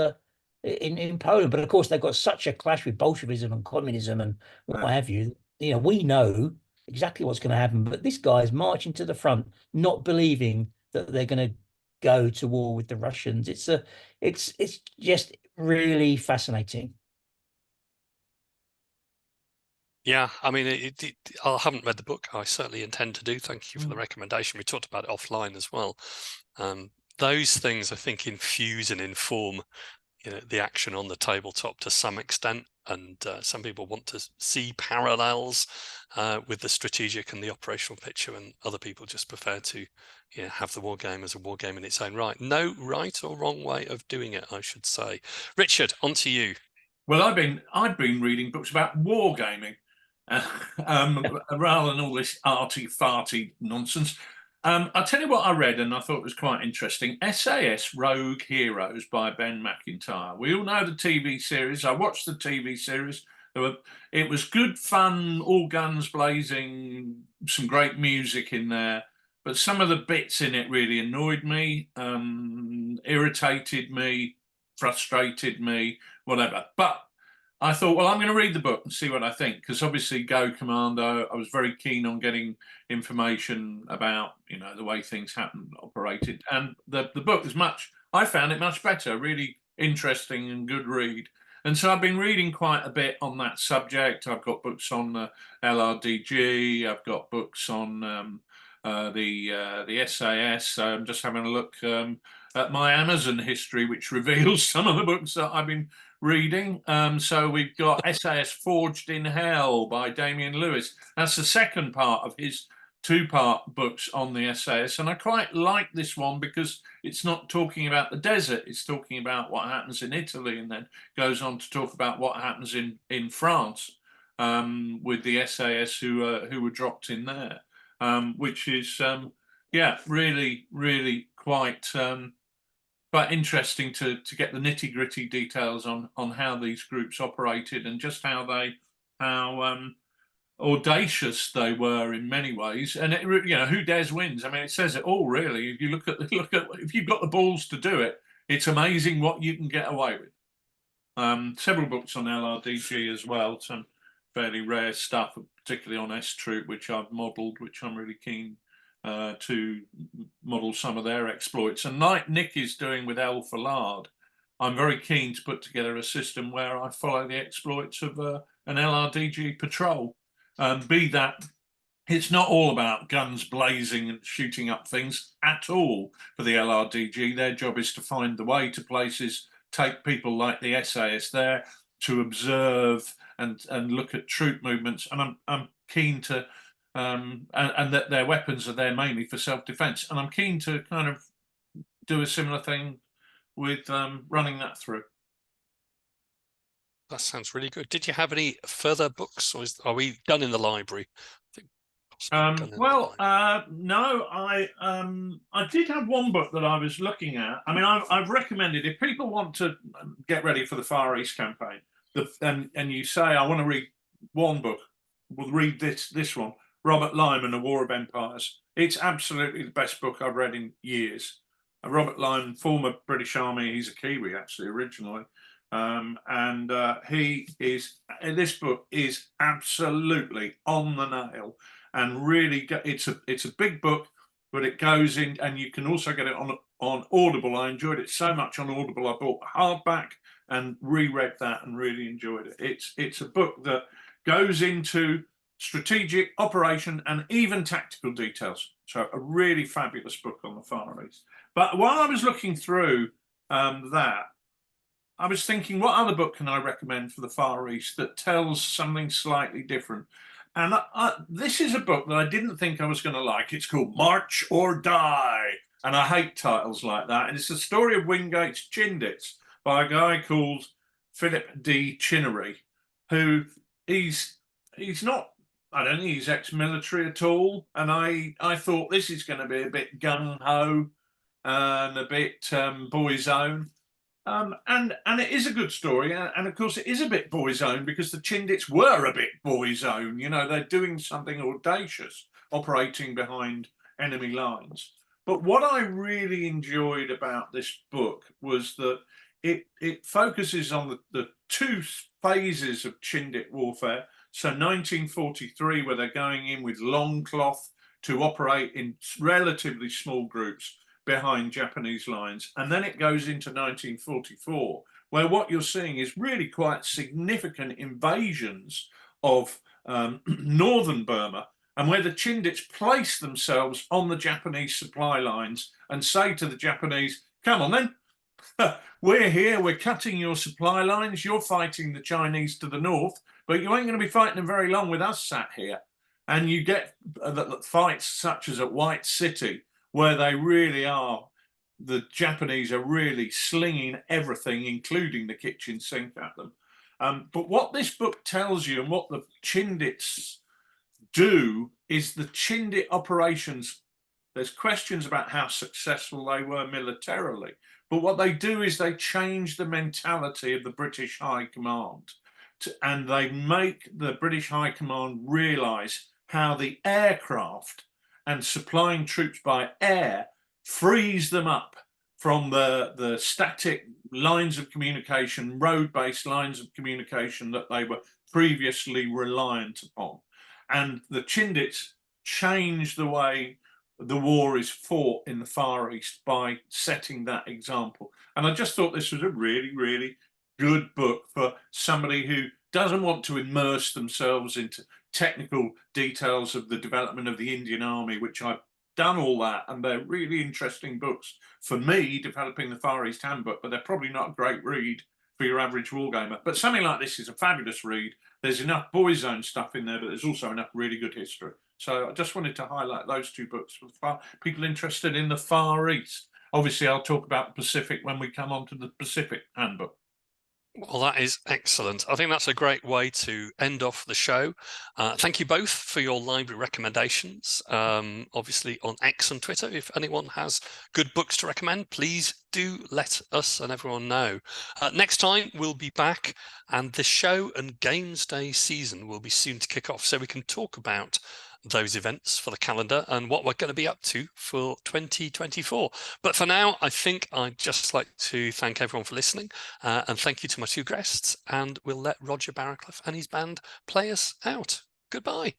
in Poland. But of course, they've got such a clash with Bolshevism and communism and what have you. We know exactly what's going to happen, but this guy is marching to the front, not believing that they're going to go to war with the Russians. It's just really fascinating. Yeah, I mean, I haven't read the book. I certainly intend to do. Thank you for the recommendation. We talked about it offline as well. Those things, I think, infuse and inform, the action on the tabletop to some extent, and some people want to see parallels with the strategic and the operational picture, and other people just prefer to have the war game as a war game in its own right. No right or wrong way of doing it, I should say. Richard, on to you. Well, I've been reading books about wargaming, rather than all this arty-farty nonsense. I'll tell you what I read, and I thought it was quite interesting. SAS Rogue Heroes by Ben McIntyre. We all know the TV series. I watched the TV series. It was good fun, all guns blazing, some great music in there. But some of the bits in it really annoyed me, irritated me, frustrated me, whatever. But I thought, well, I'm going to read the book and see what I think, because obviously Go Commando, I was very keen on getting information about, the way things happen, operated. And the book I found it much better, really interesting and good read. And so I've been reading quite a bit on that subject. I've got books on LRDG, I've got books on the SAS. So I'm just having a look at my Amazon history, which reveals some of the books that I've been reading. So we've got SAS Forged in Hell by Damian Lewis. That's the second part of his two-part books on the SAS, and I quite like this one because it's not talking about the desert, it's talking about what happens in Italy, and then goes on to talk about what happens in France with the SAS who were dropped in there, which is really quite interesting to get the nitty-gritty details on how these groups operated, and just how audacious they were in many ways. And who dares wins. I mean, it says it all, really. If you look at if you've got the balls to do it, it's amazing what you can get away with. Several books on LRDG as well, some fairly rare stuff, particularly on S-Troop, which I've modelled, which I'm really keen to model some of their exploits. And like Nick is doing with L for Lard, I'm very keen to put together a system where I follow the exploits of an LRDG patrol. Be that, it's not all about guns blazing and shooting up things at all for the LRDG. Their job is to find the way to places, take people like the SAS there to observe and look at troop movements. And I'm keen to and that their weapons are there mainly for self-defense. And I'm keen to kind of do a similar thing with running that through. That sounds really good. Did you have any further books, or are we done in the library? No, I did have one book that I was looking at. I mean, I've recommended, if people want to get ready for the Far East campaign, and you say, I want to read one book, we'll read this one, Robert Lyman, A War of Empires. It's absolutely the best book I've read in years. Robert Lyman, former British Army, he's a Kiwi actually originally. This book is absolutely on the nail, and really it's a big book, but it goes in, and you can also get it on Audible. I enjoyed it so much on Audible, I bought the hardback and reread that and really enjoyed it. It's a book that goes into strategic, operation, and even tactical details. So a really fabulous book on the Far East. But while I was looking through that, I was thinking, what other book can I recommend for the Far East that tells something slightly different? And this is a book that I didn't think I was going to like. It's called March or Die. And I hate titles like that. And it's the story of Wingate's Chindits by a guy called Philip D. Chinnery, who he's not, I don't think he's ex-military at all. And I thought this is going to be a bit gung-ho and a bit boy's own. And it is a good story, and of course it is a bit boy's own because the Chindits were a bit boy's own. They're doing something audacious, operating behind enemy lines. But what I really enjoyed about this book was that it focuses on the two phases of Chindit warfare. So 1943, where they're going in with long cloth to operate in relatively small groups behind Japanese lines. And then it goes into 1944, where what you're seeing is really quite significant invasions of northern Burma, and where the Chindits place themselves on the Japanese supply lines and say to the Japanese, come on then, We're here, we're cutting your supply lines, you're fighting the Chinese to the north, but you ain't going to be fighting them very long with us sat here. And you get fights such as at White City, where they really are, the Japanese are really slinging everything, including the kitchen sink at them. But what this book tells you and what the Chindits do is the Chindit operations, there's questions about how successful they were militarily, but what they do is they change the mentality of the British High Command, and they make the British High Command realise how the aircraft and supplying troops by air frees them up from the static lines of communication, road-based lines of communication that they were previously reliant upon. And the Chindits change the way the war is fought in the Far East by setting that example. And I just thought this was a really, really good book for somebody who doesn't want to immerse themselves into technical details of the development of the Indian Army, which I've done all that, and they're really interesting books for me, developing the Far East Handbook, but they're probably not a great read for your average wargamer. But something like this is a fabulous read. There's enough boys' zone stuff in there, but there's also enough really good history. So I just wanted to highlight those two books for people interested in the Far East. Obviously, I'll talk about the Pacific when we come on to the Pacific Handbook. Well, that is excellent. I think that's a great way to end off the show. Thank you both for your library recommendations. Obviously on X and Twitter, if anyone has good books to recommend, please do let us and everyone know. Next time we'll be back, and the show and Games Day season will be soon to kick off, so we can talk about those events for the calendar and what we're going to be up to for 2024. But for now, I think I'd just like to thank everyone for listening, and thank you to my two guests, and we'll let Roger Barraclough and his band play us out. Goodbye.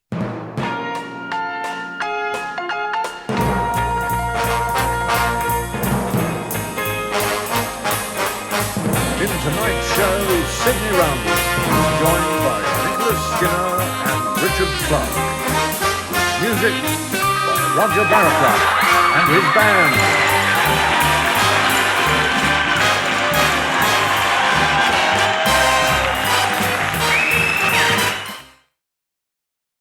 In tonight's show, Sydney Roundwood is joined by Nicholas Skinner and Richard Clark. Music by Roger Barraclough and his band.